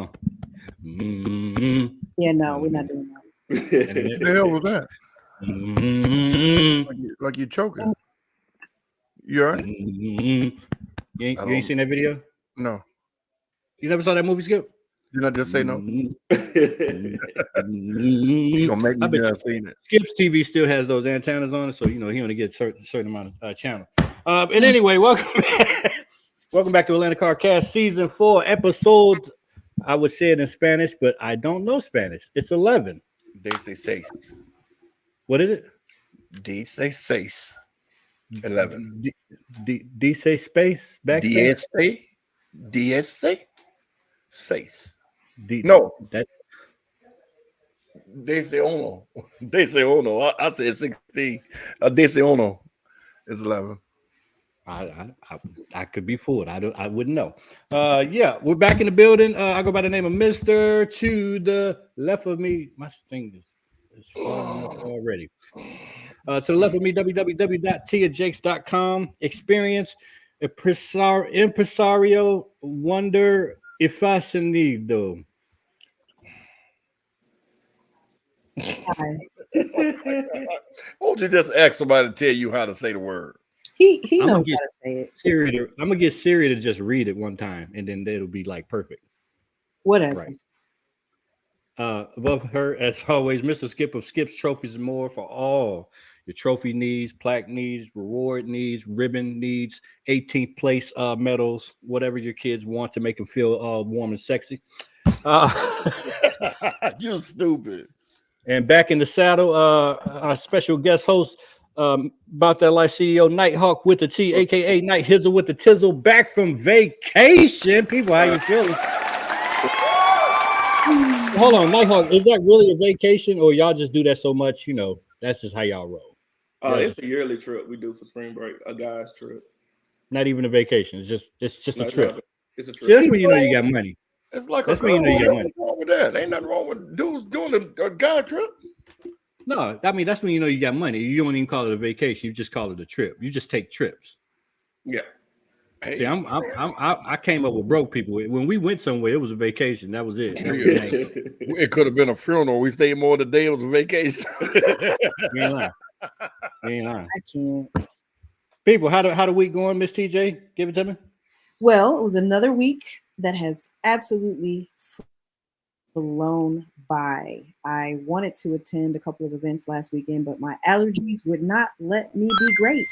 song. Mm-hmm. Yeah, no, we're not doing that. What the hell was that? Mm-hmm. Like you choking. You all right? Mm-hmm. You ain't seen that video? No. You never saw that movie, Skip? Did I just say no? You gonna make me seen it. Skip's TV still has those antennas on it, so he only gets certain amount of channel. And anyway, welcome back to Atlanta Car Cast Season 4, episode. I would say it in Spanish, but I don't know Spanish. It's 11. Dieciséis. What is it? Dieciséis. 11. Dice space backspace. Dieciséis. No. That. Dice uno. Dice uno. I said 16. Dice uno is 11. I could be fooled. I wouldn't know. Yeah, we're back in the building. I go by the name of Mr. To the left of me, my thing is falling off already. To the left of me, www.tiajakes.com. Experience impresario wonder fascinido. Why don't you just ask somebody to tell you how to say the word? He knows how to say it. I'm gonna get Siri to just read it one time, and then it'll be like perfect. Whatever. Right. Above her, as always, Mr. Skip of Skips Trophies and More for all your trophy needs, plaque needs, reward needs, ribbon needs, 18th place medals, whatever your kids want to make them feel warm and sexy. You're stupid. And back in the saddle, our special guest host, About That Life CEO, Nighthawk with the T, aka Night Hizzle with the Tizzle, back from vacation. People, how you feeling? Hold on, Nighthawk, is that really a vacation, or y'all just do that so much? That's just how y'all roll. It's a yearly trip we do for spring break, a guy's trip. Not even a vacation. It's just a trip. It's a trip. See, that's when you know you got money. It's like that's when you know you got money. What's wrong with that? Ain't nothing wrong with dudes doing a guy trip. No, I mean that's when you know you got money. You don't even call it a vacation. You just call it a trip. You just take trips. Yeah. Hey. See, I came up with broke people. When we went somewhere, it was a vacation. That was it. It could have been a funeral. We stayed more than a day. It was a vacation. You ain't lying. I can't. People, how the week going, Miss TJ? Give it to me. Well, it was another week that has absolutely flown by. I wanted to attend a couple of events last weekend, but my allergies would not let me be great.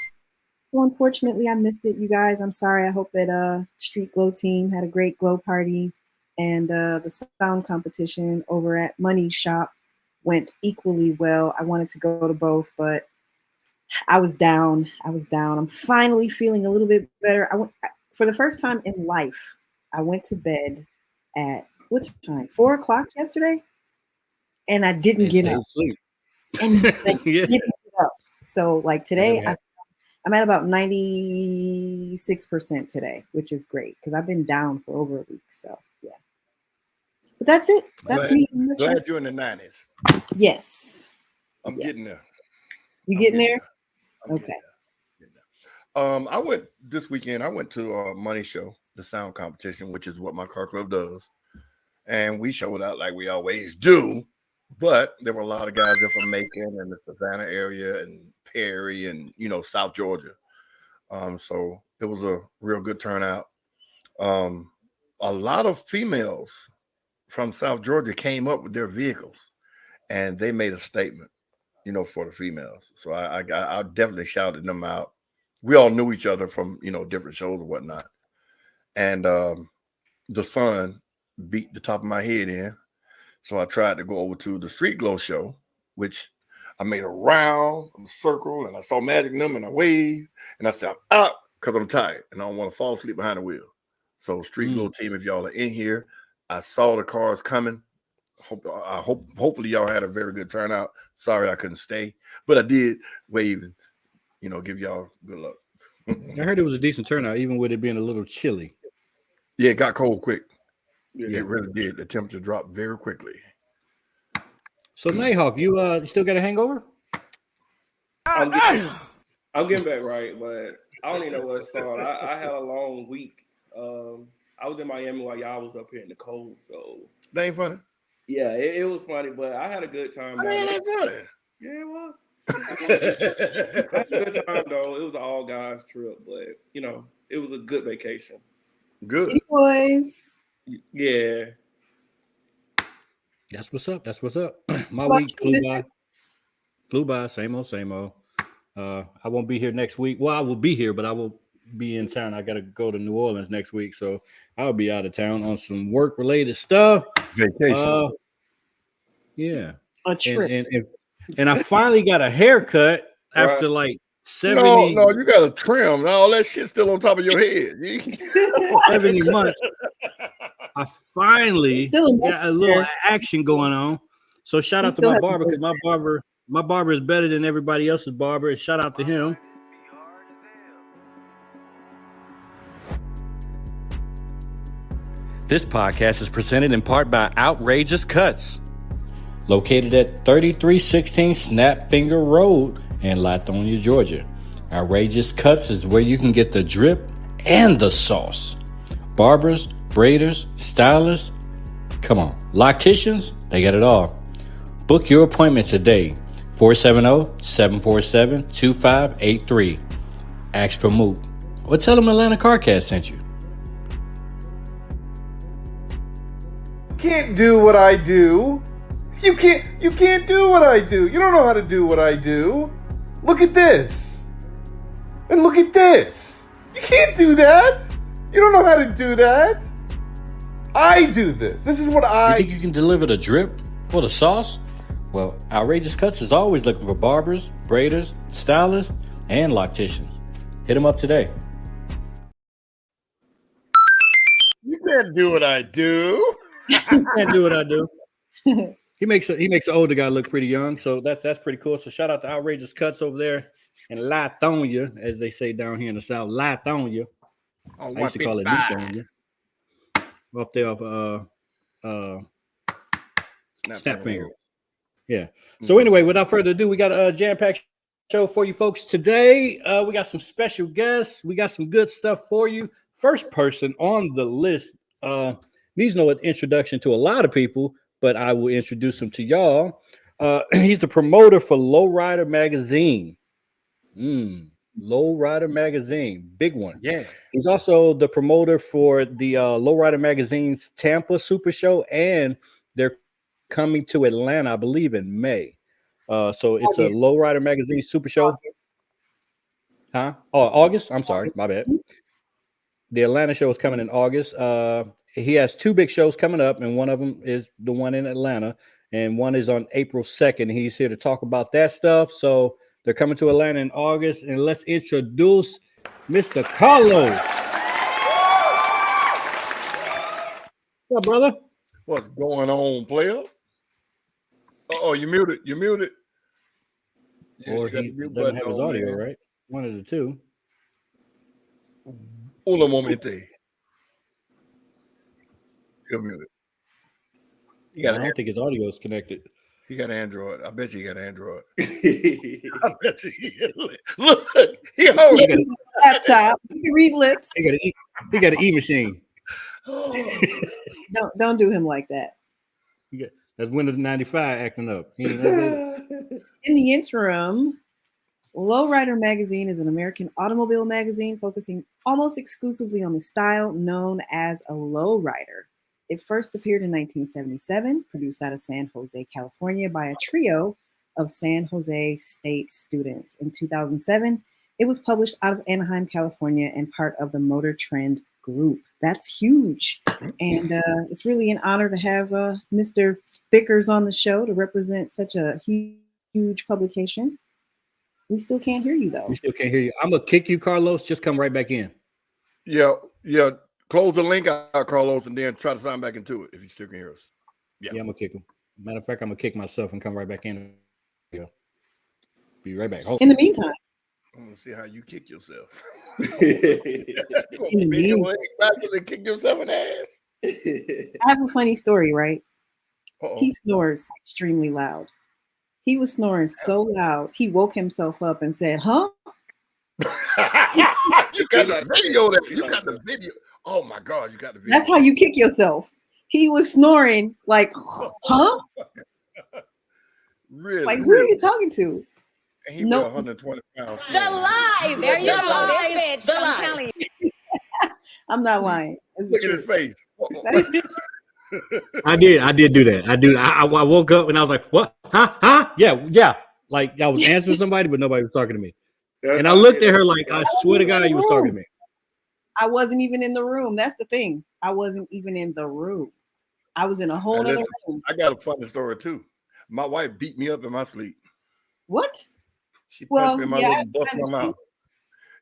Well, unfortunately, I missed it, you guys. I'm sorry. I hope that Street Glow team had a great glow party, and the sound competition over at Money's shop went equally well. I wanted to go to both, but I was down. I'm finally feeling a little bit better. For the first time in life, I went to bed at what time? 4 o'clock yesterday, and I didn't get up. Sleep. And didn't get up. So like today, I'm at about 96% today, which is great because I've been down for over a week. So yeah, but that's it. That's me. Glad you're in the 90s. Yes, I'm getting there. You getting there? Okay. I went this weekend. I went to a Money Show, the sound competition, which is what my car club does, and we showed out like we always do. But there were a lot of guys there from Macon and the Savannah area and Perry and South Georgia. So it was a real good turnout. A lot of females from South Georgia came up with their vehicles, and they made a statement, for the females. So I definitely shouted them out. We all knew each other from different shows or whatnot, and the sun beat the top of my head in. So I tried to go over to the Street Glow show, which I made a round, a circle, and I saw Magic them and I waved, and I said, I'm out because I'm tired and I don't want to fall asleep behind the wheel. So Street Glow team, if y'all are in here, I saw the cars coming. Hopefully y'all had a very good turnout. Sorry I couldn't stay, but I did wave and give y'all good luck. I heard it was a decent turnout, even with it being a little chilly. Yeah, it got cold quick. Yeah. It really did. The temperature dropped very quickly. So Nighthawk, you still got a hangover? I'm getting back right, but I don't even know where to start. I had a long week. I I was in Miami while y'all was up here in the cold. So That ain't funny. yeah, it was funny, but I had a good time. That down there. ain't funny. Yeah, it was. I had a good time though. It was an all guys trip, but it was a good vacation. Good. City boys. Yeah. That's what's up. That's what's up. My What week about you, flew mister? by. Flew by. Same old, same old. I won't be here next week. Well, I will be here, but I will be in town. I got to go to New Orleans next week, so I'll be out of town on some work-related stuff. Vacation. Yeah. A trip. And I finally got a haircut after like 70, No, you got to trim. All that shit still on top of your head. 70 months. I finally Still got a little action going on. So shout He out to still my has some barber, because good my barber is better than everybody else's barber. And shout out to him. This podcast is presented in part by Outrageous Cuts, located at 3316 Snapfinger Road in Lithonia, Georgia. Outrageous Cuts is where you can get the drip and the sauce. Barbers, braiders, stylists, come on, locticians, they got it all. Book your appointment today, 470-747-2583. Ask for Mook, or tell them Atlanta CarCast sent you. Can't do what I do. You can't do what I do. You don't know how to do what I do. Look at this. And look at this. You can't do that. You don't know how to do that. I do this. This is what You think you can deliver the drip or the sauce? Well, Outrageous Cuts is always looking for barbers, braiders, stylists, and locticians. Hit them up today. You can't do what I do. Can't do what I do. He makes an older guy look pretty young, so that's pretty cool. So shout out to Outrageous Cuts over there in Lithonia, as they say down here in the South. Lithonia. I used to call it Lithonia. Off there off Snapfinger. Yeah. So anyway, without further ado, we got a jam-packed show for you folks today. We got some special guests. We got some good stuff for you. First person on the list needs no introduction to a lot of people, but I will introduce him to y'all. He's the promoter for Lowrider Magazine. Lowrider Magazine, big one. Yeah. He's also the promoter for the Lowrider Magazine's Tampa Super Show, and they're coming to Atlanta, I believe, in May. So it's a Lowrider Magazine Super Show. August. Huh? Oh, August? I'm sorry, my bad. The Atlanta show is coming in August. He has two big shows coming up, and one of them is the one in Atlanta, and one is on April 2nd. He's here to talk about that stuff. So they're coming to Atlanta in August, and let's introduce Mr. Carlos. What's up, brother? What's going on, player? Oh, you muted. You muted. Or he doesn't have his audio, right? One of the two. Un momente. You're muted. I don't think his audio is connected. He got Android. I bet you got Android. He I bet you. Look, he holds He has a laptop. You can read lips. He got an e-machine. Don't do him like that. That's Windows 95 acting up. He ain't updated. In the interim, Lowrider Magazine is an American automobile magazine focusing almost exclusively on the style known as a lowrider. It first appeared in 1977, produced out of San Jose, California by a trio of San Jose State students. In 2007, it was published out of Anaheim, California, and part of the Motor Trend Group. That's huge. And it's really an honor to have Mr. Vickers on the show to represent such a huge publication. We still can't hear you, though. We still can't hear you. I'm going to kick you, Carlos. Just come right back in. Yeah. Close the link out, Carlos, and then try to sign back into it if you still can hear us. Yeah, I'm going to kick him. Matter of fact, I'm going to kick myself and come right back in. Yeah. Be right back. Hold In the meantime. I'm going to see how you kick yourself. In the meantime. Back and kick yourself in the ass. I have a funny story, right? Uh-oh. He snores extremely loud. He was snoring so loud, he woke himself up and said, huh? You got the video there. You got the video. Oh my God, you got the video. That's how you kick yourself. He was snoring like, huh? Really? Like, who are you talking to? And he Nope. weighed 120 pounds. The lies. There you go. This bitch. The I'm lies. telling you. I'm not lying. It's the Look at his truth. face. I did do that. I woke up and I was like, what? Huh? Yeah. Like I was answering somebody, but nobody was talking to me. And I looked at her like, I swear to God, you was talking to me. I wasn't even in the room. That's the thing. I wasn't even in the room. I was in a whole other room. I got a funny story too. My wife beat me up in my sleep. What? She punched me in my yeah, leg and bust my understand. mouth.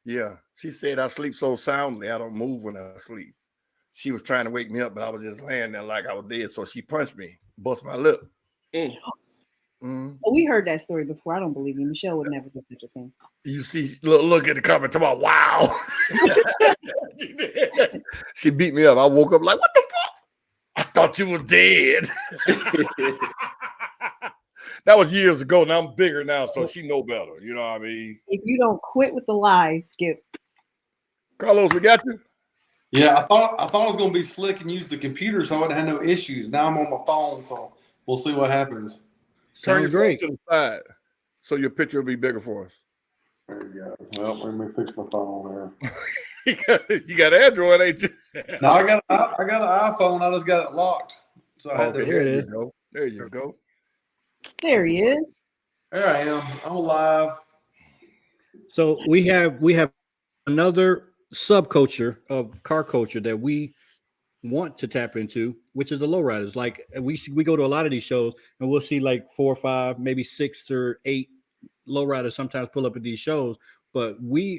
Yeah. She said I sleep so soundly, I don't move when I sleep. She was trying to wake me up, but I was just laying there like I was dead. So she punched me, bust my lip. We heard that story before. I don't believe you. Michelle would never do such a thing. You see, look at the comment, talk about wow. She beat me up. I woke up like, what the fuck? I thought you were dead. That was years ago. Now I'm bigger now, so she know better. You know what I mean? If you don't quit with the lies, Skip. Carlos, we got you. Yeah, I thought I was gonna be slick and use the computer, so I wouldn't have no issues. Now I'm on my phone, so we'll see what happens. Turn your Sounds great. phone to the side, so your picture will be bigger for us. There you go. Well, let me fix my phone here. You got Android, ain't you? No, I got an iPhone. I just got it locked, so I had Okay, to. Here it there is. you go. There you go. There he is. There I am. I'm alive. So we have another subculture of car culture that we want to tap into, which is the lowriders. Like we go to a lot of these shows and we'll see like 4 or 5, maybe 6 or 8 lowriders sometimes pull up at these shows, but we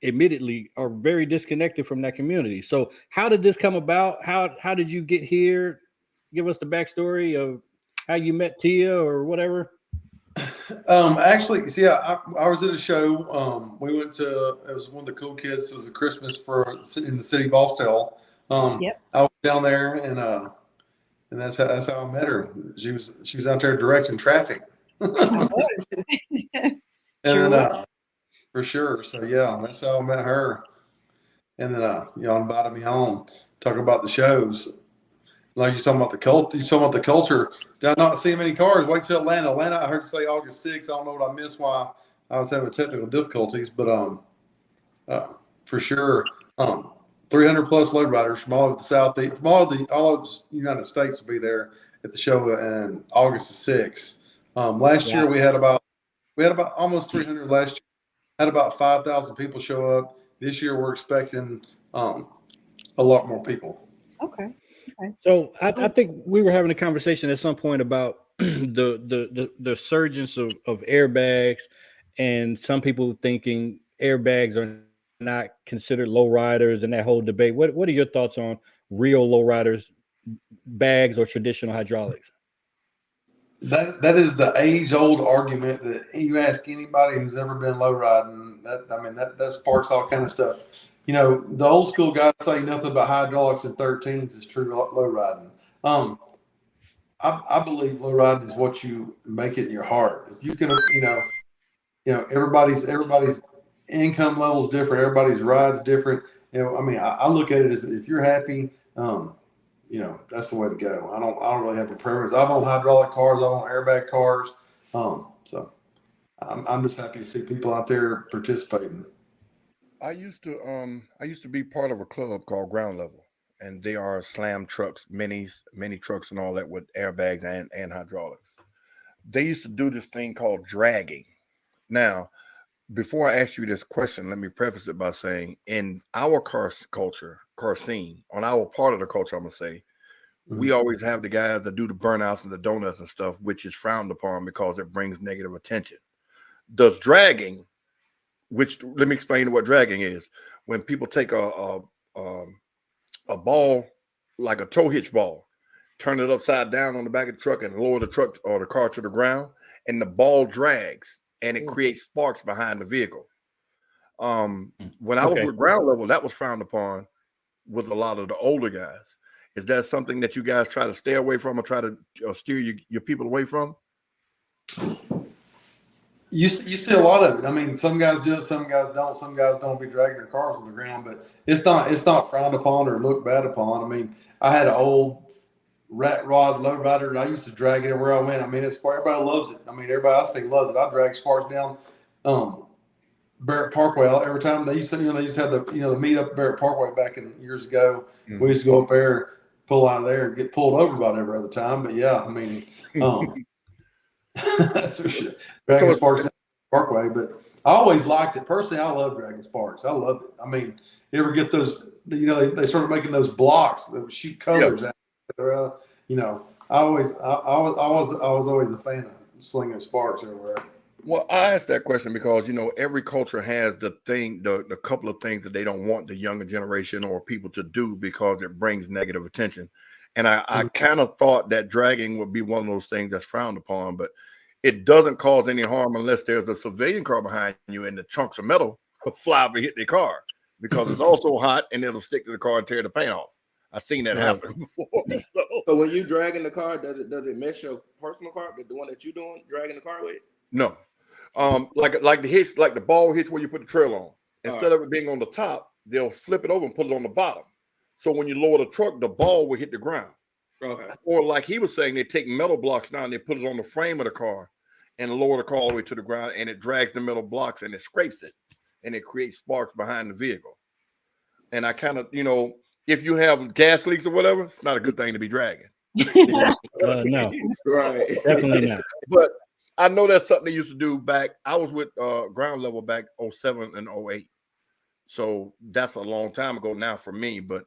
admittedly are very disconnected from that community. So how did this come about? How did you get here? Give us the backstory of how you met Tia or whatever. Actually, see, I was at a show. We went to, it was one of the cool kids. It was a Christmas in the city of Austell. Yep. I was down there, and that's how I met her. She was out there directing traffic. Sure And was. for sure. So yeah, that's how I met her. And then y'all invited me home, talk about the shows. Like you're talking about the cult, you're talking about the culture. Did I not see many cars? Wait till Atlanta. Atlanta, I heard you say August 6th. I don't know what I missed why I was having technical difficulties, but for sure, 300 plus load riders from all of the Southeast, from all of the United States will be there at the show in August the 6th. Last year we had about almost 300 last year. Had about 5,000 people show up. This year we're expecting a lot more people. Okay. So I think we were having a conversation at some point about the surgence of airbags, and some people thinking airbags are not considered low riders, and that whole debate. What are your thoughts on real low riders, bags or traditional hydraulics? That is the age-old argument that you ask anybody who's ever been low riding. That sparks all kind of stuff. You know, the old school guys say nothing but hydraulics and 13s is true low riding. I believe low riding is what you make it in your heart. If you can, everybody's income level is different. Everybody's ride's different. I look at it as if you're happy, that's the way to go. I don't really have a preference. I've owned hydraulic cars. I've owned airbag cars. So I'm just happy to see people out there participating. I used to be part of a club called Ground Level, and they are slam trucks, mini trucks and all that with airbags and hydraulics. They used to do this thing called dragging. Now, before I ask you this question, let me preface it by saying in our car scene, on our part of the culture, I'm going to say, we always have the guys that do the burnouts and the donuts and stuff, which is frowned upon because it brings negative attention. Does dragging, which let me explain what dragging is. When people take a ball, like a tow hitch ball, turn it upside down on the back of the truck and lower the truck or the car to the ground, and the ball drags and it creates sparks behind the vehicle. When I was with Ground Level, that was frowned upon with a lot of the older guys. Is that something that you guys try to stay away from or try to steer your people away from? You see a lot of it. I mean, some guys do it, some guys don't. Some guys don't be dragging their cars on the ground, but it's not frowned upon or looked bad upon. I mean, I had an old rat rod lowrider, and I used to drag it everywhere I went. I mean, everybody loves it. I mean, everybody I see loves it. I drag sparks down Barrett Parkway every time. They used to have the meet up Barrett Parkway back in years ago. Mm-hmm. We used to go up there, pull out of there, and get pulled over about every other time. But yeah, I mean. That's for sure. Dragging sparks Parkway, but I always liked it. Personally, I love dragging sparks. I love it. I mean, you ever get those? They started making those blocks that would shoot colors out. I was always a fan of slinging sparks everywhere. Well, I asked that question because every culture has the couple of things that they don't want the younger generation or people to do because it brings negative attention. And I kind of thought that dragging would be one of those things that's frowned upon, but it doesn't cause any harm unless there's a civilian car behind you and the chunks of metal fly up and hit their car because it's also hot and it'll stick to the car and tear the paint off. I've seen that happen before. So when you dragging the car, does it mess your personal car, the one that you're doing, dragging the car with? No. Like the hitch, like the ball hitch where you put the trail on. Instead of it being on the top, they'll flip it over and put it on the bottom. So when you lower the truck, the ball will hit the ground. Okay. Or like he was saying, they take metal blocks now and they put it on the frame of the car and lower the car all the way to the ground, and it drags the metal blocks and it scrapes it, and it creates sparks behind the vehicle. And I kind of, if you have gas leaks or whatever, it's not a good thing to be dragging. No, right, definitely not. But I know that's something they used to do back. I was with Ground Level back 07 and 08. So that's a long time ago now for me, but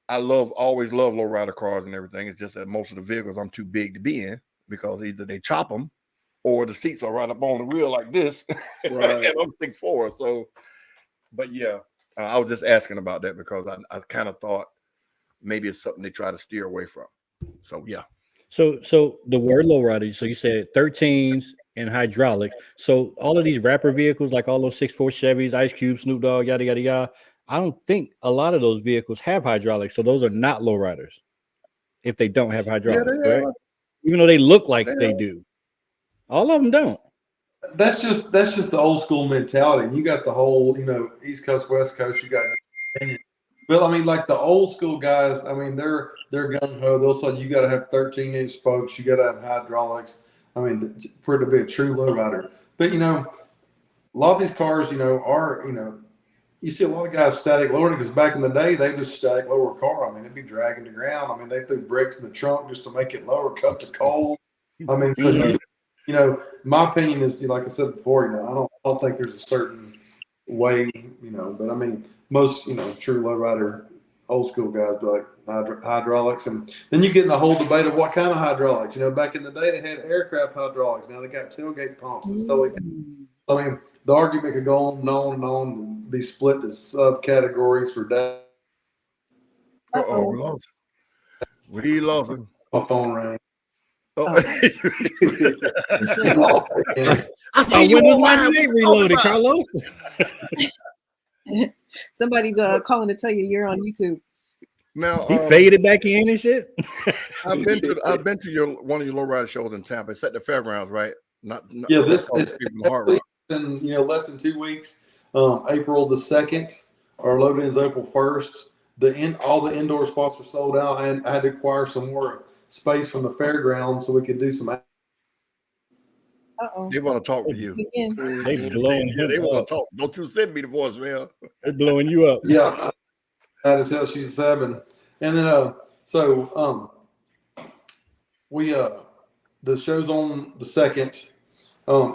I always love lowrider cars and everything. It's just that most of the vehicles I'm too big to be in because either they chop them or the seats are right up on the wheel like this. Right. And I'm 6'4". So, but yeah, I was just asking about that because I kind of thought maybe it's something they try to steer away from. So, yeah. So the word lowrider, so you said 13s and hydraulics. So all of these rapper vehicles, like all those 6'4" Chevys, Ice Cube, Snoop Dogg, yada, yada, yada, I don't think a lot of those vehicles have hydraulics. So those are not lowriders if they don't have hydraulics, correct? Even though they look like they do. All of them don't. That's just the old school mentality. And you got the whole, East Coast, West Coast, you got but I mean, like the old school guys, I mean, they're gung ho. They'll say you got to have 13-inch spokes, you got to have hydraulics. I mean, for it to be a true lowrider. But a lot of these cars, are you see a lot of guys static lowering because back in the day they just static lower a car. I mean, it'd be dragging the ground. I mean, they threw bricks in the trunk just to make it lower, cut to coal. I mean, so my opinion is, like I said before, I don't think there's a certain way, but I mean, most, true lowrider, old school guys be like hydraulics, and then you get in the whole debate of what kind of hydraulics. Back in the day they had aircraft hydraulics. Now they got tailgate pumps and stuff like that. I mean, the argument could go on and on and on and be split to subcategories for that. We lost him. My phone rang. Oh. I see you on my name reloaded, Carlos. Somebody's calling to tell you you're on YouTube. Now he faded back in and shit. I've been to one of your lowrider shows in Tampa. It's at the fairgrounds, right? Not this is in less than 2 weeks. April the 2nd. Our load is April 1st. All the indoor spots are sold out, and I had to acquire some more space from the fairground so we could do some. They want to talk to you. They blowing you. They want to talk. Don't you send me the voicemail. They're blowing you up. Yeah, that is how she's 7. And then we the show's on the 2nd.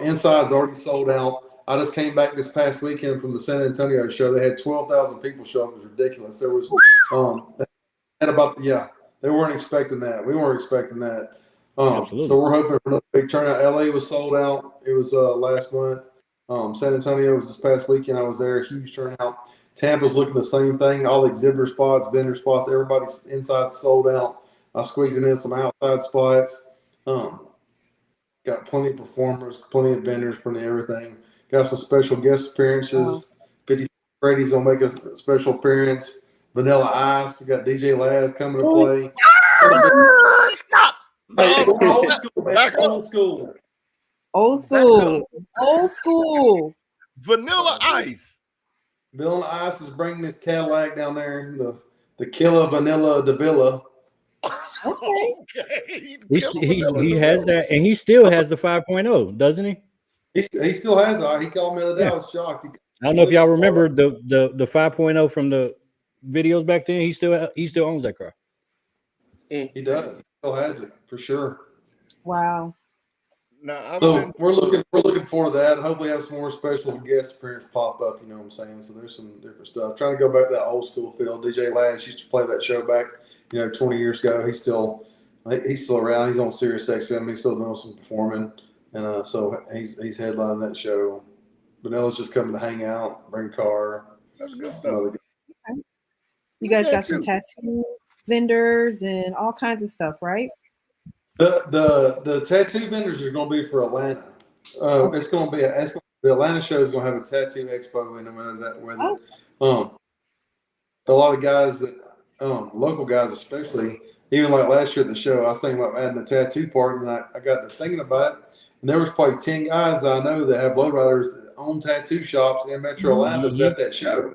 Inside's already sold out. I just came back this past weekend from the San Antonio show. They had 12,000 people show up. It was ridiculous. There was they weren't expecting that. We weren't expecting that. So we're hoping for another big turnout. LA was sold out. It was last month. San Antonio was this past weekend. I was there. Huge turnout. Tampa's looking the same thing. All the exhibitor spots, vendor spots, everybody's inside sold out. I'm squeezing in some outside spots. Got plenty of performers, plenty of vendors, plenty of everything. Got some special guest appearances. 50 Freddy's gonna make a special appearance. Vanilla Ice. We got DJ Laz coming to play. Stop. Hey, old school, man. Old school. Old school. Old school. Vanilla Ice. Bill and Ice is bringing his Cadillac down there, the Killer Vanilla de Villa. Okay. He has that, and he still has the 5.0, doesn't he? He still has it. He called me the other day. Yeah. I was shocked. I don't know if y'all remember the 5.0 from the videos back then. He still owns that car. He does. He still has it for sure. Wow. Now, we're looking forward to that. Hopefully, have some more special guest appearances pop up. You know what I'm saying? So there's some different stuff. Trying to go back to that old school feel. DJ Lash used to play that show back, 20 years ago. He's still around. He's on Sirius XM. He's still doing some performing, and so he's headlining that show. Vanilla's just coming to hang out, bring a car. That's good stuff. You guys got some tattoo vendors and all kinds of stuff, right? The tattoo vendors are going to be for Atlanta. It's going to be the Atlanta show is going to have a tattoo expo in them. A lot of guys that local guys especially, even like last year at the show, I was thinking about adding a tattoo part, and I got to thinking about it, and there was probably 10 guys that I know that have lowriders that own tattoo shops in Metro Atlanta at that show.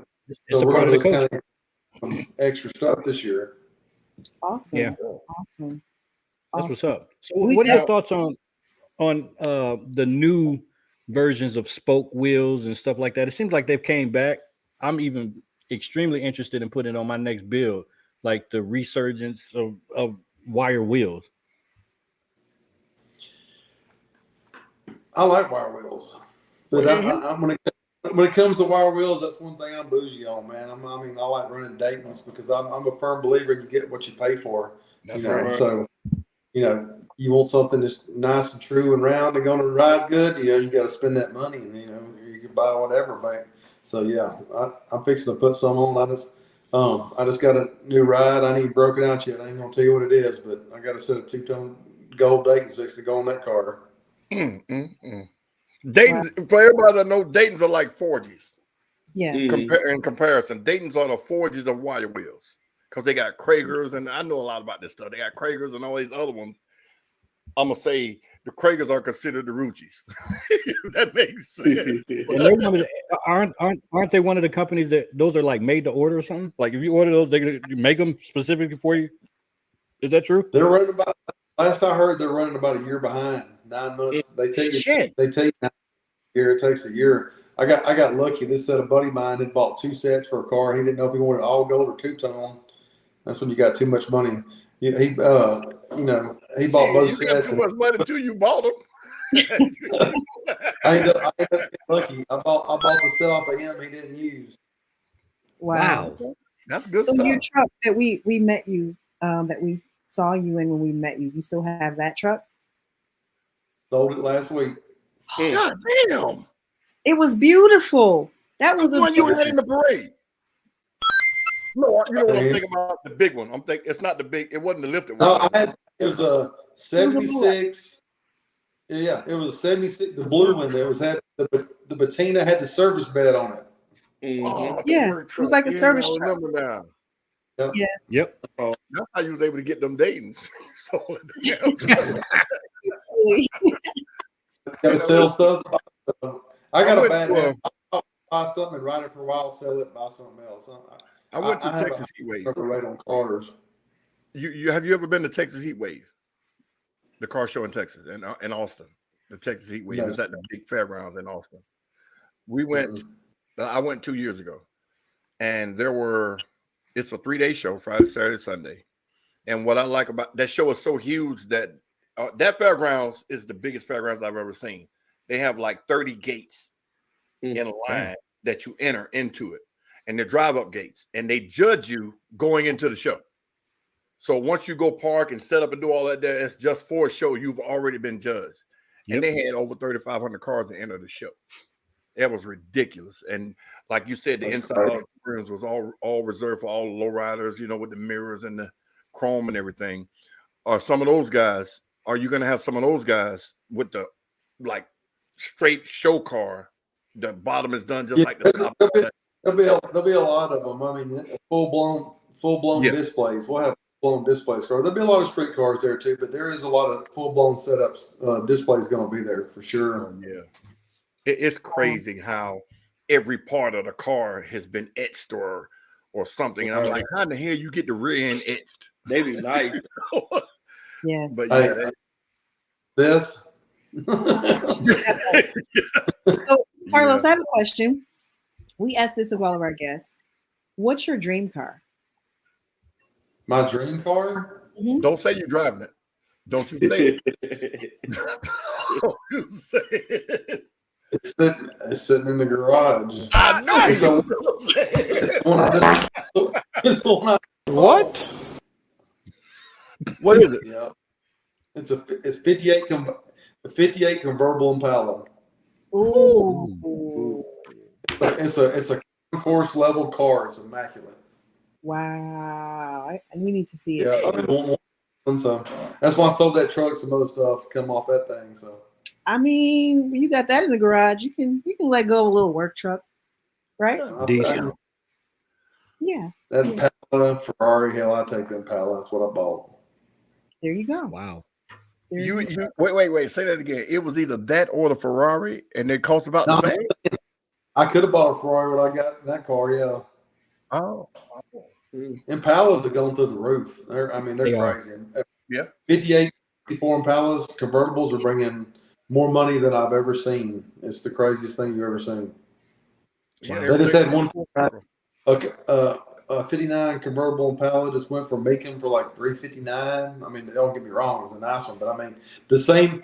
So we're going to kind of some extra stuff this year. Awesome. Yeah. Awesome. That's what's up. So what are your thoughts on the new versions of spoke wheels and stuff like that? It seems like they've came back. I'm even extremely interested in putting it on my next build, like the resurgence of wire wheels. I like wire wheels, but when it comes to wire wheels, that's one thing I'm bougie on, man. I like running Dayton's because I'm a firm believer in you get what you pay for. That's right. So, you want something that's nice and true and round and going to ride good, you got to spend that money, and you can buy whatever back. So yeah, I'm fixing to put some on. I just got a new ride. I ain't broken out yet. I ain't gonna tell you what it is, but I got a set of 2-tone gold Dayton's fixing to go on that car. Dayton's, for everybody that knows, Dayton's are like Forges. Yeah. In comparison, Dayton's are the Forges of wire wheels because they got Kragers, and I know a lot about this stuff. They got Kragers and all these other ones. I'm gonna say the Kragers are considered the Ruchis. That makes sense. And aren't they one of the companies that those are like made to order or something? Like if you order those, they make them specifically for you. Is that true? They're running about. Last I heard, they're running about a year behind. 9 months. They take 9 years. It takes a year. I got lucky. This set of buddy of mine had bought 2 sets for a car. He didn't know if he wanted all gold or 2-tone. That's when you got too much money. He bought both sets. You got too much money too. You bought them. I ended up getting lucky. I bought the set off of him he didn't use. Wow. That's good so stuff. Your truck that we met you, that we saw you in when we met you, you still have that truck? Sold it last week. God damn. It was beautiful. That was the one you had in the parade. No, you know what I'm thinking about? The big one. I'm thinking it's not the big. It wasn't the lifted one. No, it was a 76. Yeah, it was a 76. The blue one that had the patina had the service bed on it. Oh, it was like a service truck. Now. Yep. Yeah. Yep. That's how you was able to get them Dayton's. Gotta sell stuff. I got a bad habit. I'll buy something and ride it for a while, sell it, buy something else. I went to Texas Heat Wave. Right on cars. You have you ever been to Texas Heat Wave? The car show in Texas in Austin. The Texas Heat Wave is at the big fairgrounds in Austin. We went. I went 2 years ago, and it's a 3-day show, Friday, Saturday, Sunday. And what I like about that show is so huge that that fairgrounds is the biggest fairgrounds I've ever seen. They have like 30 gates in a line that you enter into it, and they're drive-up gates, and they judge you going into the show. So once you go park and set up and do all that there, it's just for a show. You've already been judged. Yep. And they had over 3,500 cars to enter the show. It was ridiculous. And like you said, the inside of the rooms was all reserved for all the lowriders, with the mirrors and the chrome and everything. Are some of those guys, are you going to have some of those guys with the like straight show car? The bottom is done just like the top. There'll be a lot of them. I mean, full blown displays. We'll have full-blown displays cars. There'll be a lot of street cars there too, but there is a lot of full-blown setups. Displays going to be there for sure. Oh, yeah. It's crazy how every part of the car has been etched or something. And I'm like, how in the hell you get the rear end etched? They be nice. Yes. But Hey, yeah, this. So, Carlos, I have a question. We ask this of all of our guests. What's your dream car? My dream car? don't say you're driving it. Don't you say it. Don't you say it. It's sitting in the garage. I know It's you a- was gonna say it. It's the one What? What is it? yeah. It's 58 convertible Impala. Ooh. It's a concourse level car. It's immaculate. Wow. We need to see Yeah, it. I've been wanting one, so that's why I sold that truck. Some other stuff come off that thing. So I mean, when you got that in the garage, you can let go of a little work truck, right? Decent. Yeah. That Impala, Ferrari, hell, I take the Impala. That's what I bought. There you go. Wow. There You go. wait, say that again. It was either that or the Ferrari, and it cost about the No, same. I could have bought a Ferrari when I got in that car. Yeah, Oh, Impalas are going through the roof. They're They are. crazy. yeah. 58, 54 Impalas convertibles are bringing more money than I've ever seen. It's the craziest thing you've ever seen. Yeah, They just had one. everything- Okay, 59 convertible Impala just went from making for like $359. I mean, don't get me wrong, it was a nice one, but I mean, the same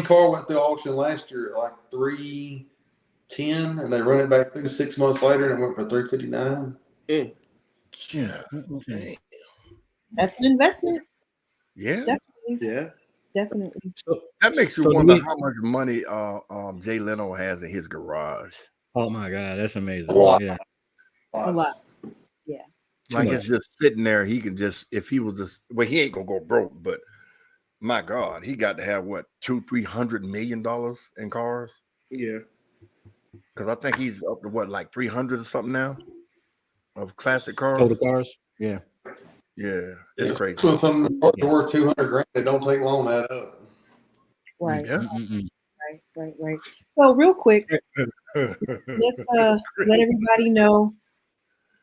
car went through auction last year at like $310, and they run it back through 6 months later and it went for $359. Yeah. That's an investment. Yeah. Definitely. Yeah. Definitely. That makes you So do wonder we- how much money Jay Leno has in his garage. Oh my God, that's amazing. Wow. Yeah. A lot. Like much. it's just sitting there. He can just, if he was just, well, he ain't gonna go broke, but my God, he got to have what, $200-300 million in cars? Yeah. Because I think he's up to what, like 300 or something now of classic cars. Total cars. Yeah. Yeah, it's crazy. So some of the cars are worth $200,000. It don't take long to add up. Right. Yeah. Mm-mm. Right. So real quick, let's let everybody know.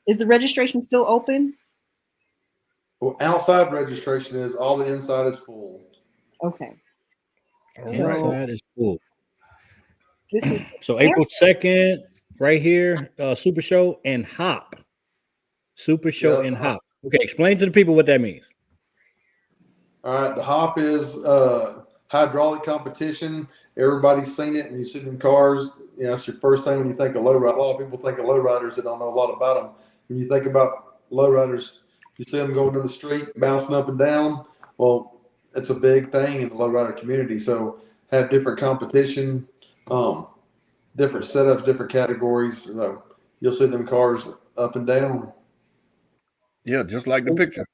Is the registration still open? Well, outside registration is all the inside is full. Okay. So that is cool. This is So April 2nd, right here, Super Show and Hop. Super Show Yeah. and Hop. Okay, explain to the people what that means. All right, the hop is hydraulic competition. Everybody's seen it, and you see them cars. You know, it's your first thing when you think of lowrider. A lot of people think of lowriders that don't know a lot about them. When you think about lowriders, you see them going down the street, bouncing up and down. Well, it's a big thing in the lowrider community. So have different competition, different setups, different categories. So you'll see them cars up and down. Yeah, just like the picture.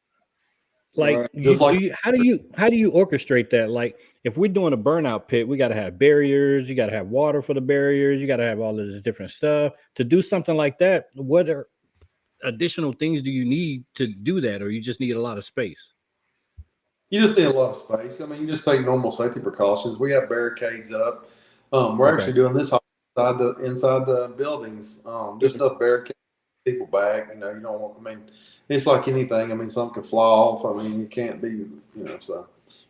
Like, Right. Just how do you orchestrate that? Like, if we're doing a burnout pit, we got to have barriers. You got to have water for the barriers. You got to have all of this different stuff to do something like that. What are additional things do you need to do that, or you just need a lot of space? You just need a lot of space. I mean, you just take normal safety precautions. We have barricades up. We're actually doing this inside the buildings. Just enough barricades, people back. You know, you don't want. I mean, it's like anything. I mean, something can fly off. I mean, you can't be. You know, so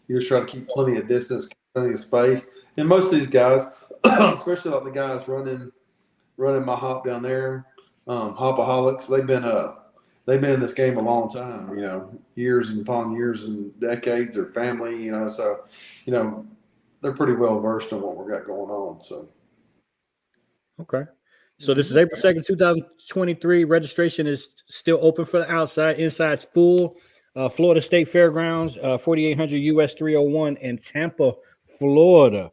you just try to keep plenty of distance, plenty of space. And most of these guys, especially like the guys running my hop down there, hopaholics, they've been in this game a long time, you know, years and upon years and decades, their family, you know, so, you know, they're pretty well versed in what we got going on. So, Okay. So this is April 2nd, 2023. Registration is still open for the outside. Inside's full. Florida State Fairgrounds, 4800 US 301 in Tampa, Florida.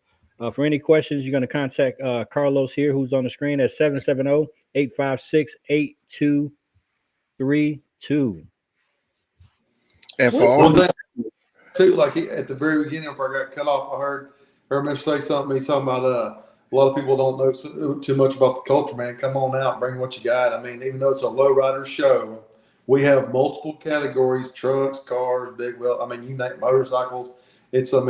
For any questions, you're going to contact Carlos here, who's on the screen at 770-856-8232. And for all one thing too, like at the very beginning, before I got cut off, I heard Mr. say something. He's talking about a lot of people don't know too much about the culture, man. Come on out, bring what you got. I mean, even though it's a lowrider show, We have multiple categories: trucks, cars, big wheel. I mean, you name motorcycles. It's a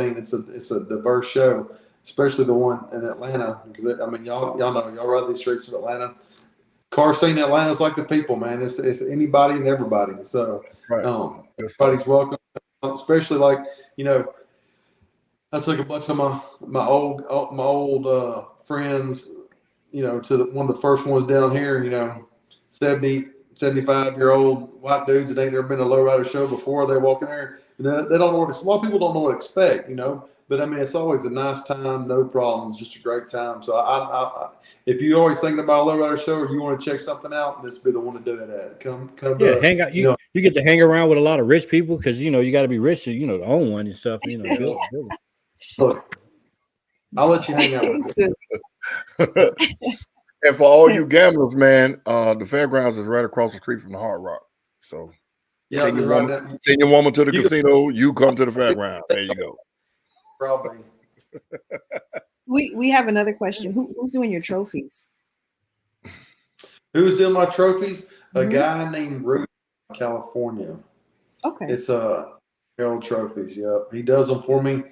diverse show, especially the one in Atlanta. Because y'all know y'all ride these streets of Atlanta. Car scene in Atlanta is like the people, man. It's anybody and everybody. So Right. everybody's welcome, especially like I took a bunch of my old friends, to one of the first ones down here, 70, 75-year-old white dudes that ain't never been to a lowrider show before. They walk in there, and they don't know a lot of people don't know what to expect, But I mean, it's always a nice time, no problems, just a great time. So I if you're always thinking about a lowrider show or you want to check something out, this would be the one to do it at. Come to hang out. You get to hang around with a lot of rich people because you got to be rich to to own one and stuff. Build it. Look, I'll let you hang out with me. And for all you gamblers, man, the fairgrounds is right across the street from the Hard Rock. So send your woman to the casino, you come to the fairground. There you go. Probably. We have another question. Who's doing your trophies? Who's doing my trophies? A guy named Rudy, California. Okay. It's Harold Trophies. Yep, he does them for me.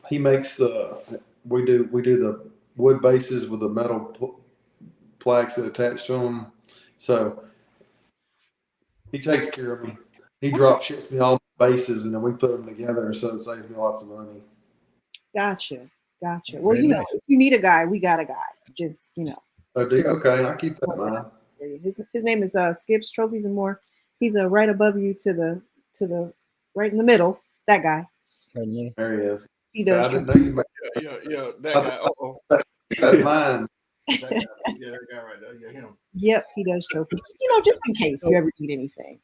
He makes we do the wood bases with the metal plaques that attach to them. So he takes care of me. He drop ships me all the bases, and then we put them together, so it saves me lots of money. Gotcha. Well, nice. If you need a guy, we got a guy. Just Okay, I'll keep that in mind. His name is Skips Trophies and More. He's right above you to the right in the middle. That guy. There he is. He does. Yeah, that guy. That's mine. That guy right there. Yeah, him. Yep, he does trophies. Just in case you ever need anything.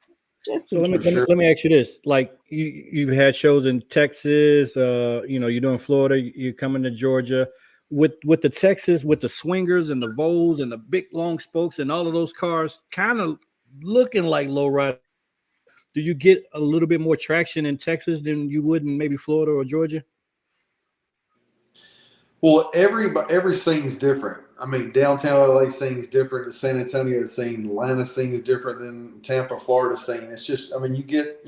So let me ask you this: like you've had shows in Texas, you're doing Florida, you're coming to Georgia, with the Texas, with the swingers and the Vols and the big long spokes and all of those cars, kind of looking like lowrider. Do you get a little bit more traction in Texas than you would in maybe Florida or Georgia? Well, every scene is different. I mean, downtown LA scene is different. The San Antonio scene, Atlanta scene is different than Tampa, Florida scene. It's just, you get,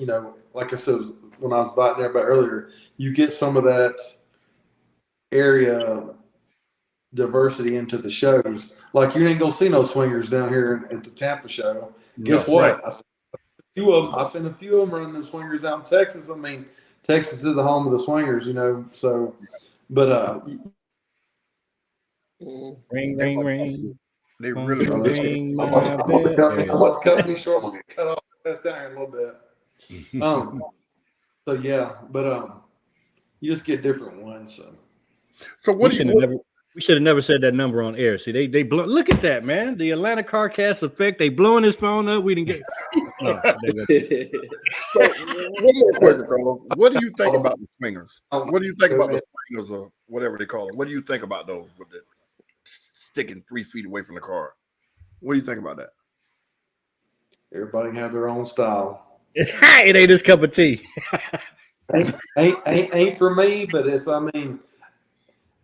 like I said when I was inviting everybody earlier, you get some of that area diversity into the shows. Like you ain't gonna see no swingers down here at the Tampa show. Guess what? Right. I seen a few of them running them swingers out in Texas. I mean, Texas is the home of the swingers, So, but ring. They really ring. I'm about to cut me short. I'm gonna get cut off. That's down here a little bit. So yeah, but you just get different ones. So what do you? We should have never said that number on air. See, they blow. Look at that, man. The Atlanta CarCast effect. They blowing his phone up. We didn't get. No. So, one more question, Carlos. What do you think about the swingers? What do you think about the swingers or whatever they call them? What do you think about those with the sticking 3 feet away from the car? What do you think about that? Everybody have their own style. It ain't his cup of tea. ain't for me, but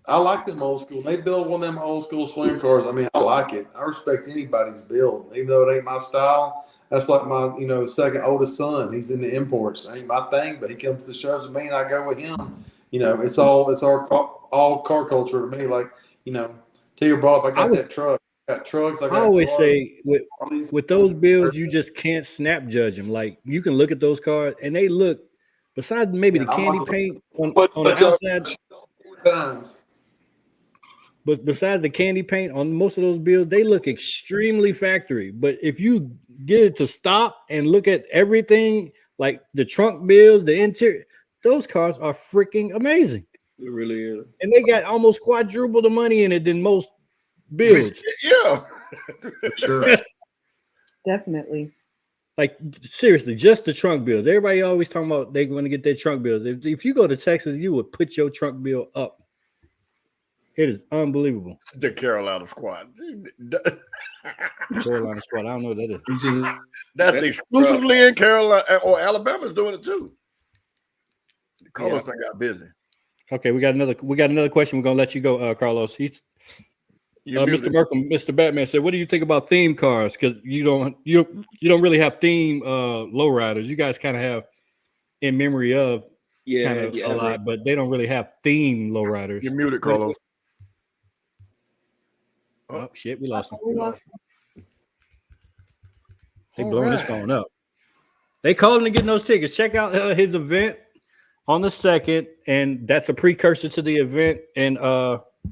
I like them old school. They build one of them old school swing cars. I like it. I respect anybody's build, even though it ain't my style. That's like my, second oldest son. He's in the imports. It ain't my thing, but he comes to the shows with me, and I go with him. It's all car culture to me. Like, Tigger brought up, I got that truck. I got trucks. I always say with those builds, you just can't snap judge them. Like you can look at those cars, and they look. Besides maybe the candy paint on the outside. Times. But besides the candy paint on most of those builds, they look extremely factory. But if you get it to stop and look at everything, like the trunk builds, the interior, those cars are freaking amazing. It really is. And they got almost quadruple the money in it than most builds. Yeah. Sure. Definitely. Like, seriously, just the trunk builds. Everybody always talking about they want to get their trunk builds. If you go to Texas, you would put your trunk build up. It is unbelievable. The Carolina squad. Carolina squad. I don't know what that is. That's exclusively in Carolina, or Alabama's doing it too. Carlos got busy. Okay, we got another question. We're gonna let you go, Carlos. You're Mr. muted. Merkham, Mr. Batman said, "What do you think about theme cars? Because you don't really have theme lowriders. You guys kind of have in memory of kind of a lot, but they don't really have theme lowriders." You're muted, Carlos. Oh shit, we lost him. We lost They blowing his phone up. They called him to get those tickets. Check out his event on the 2nd, and that's a precursor to the event in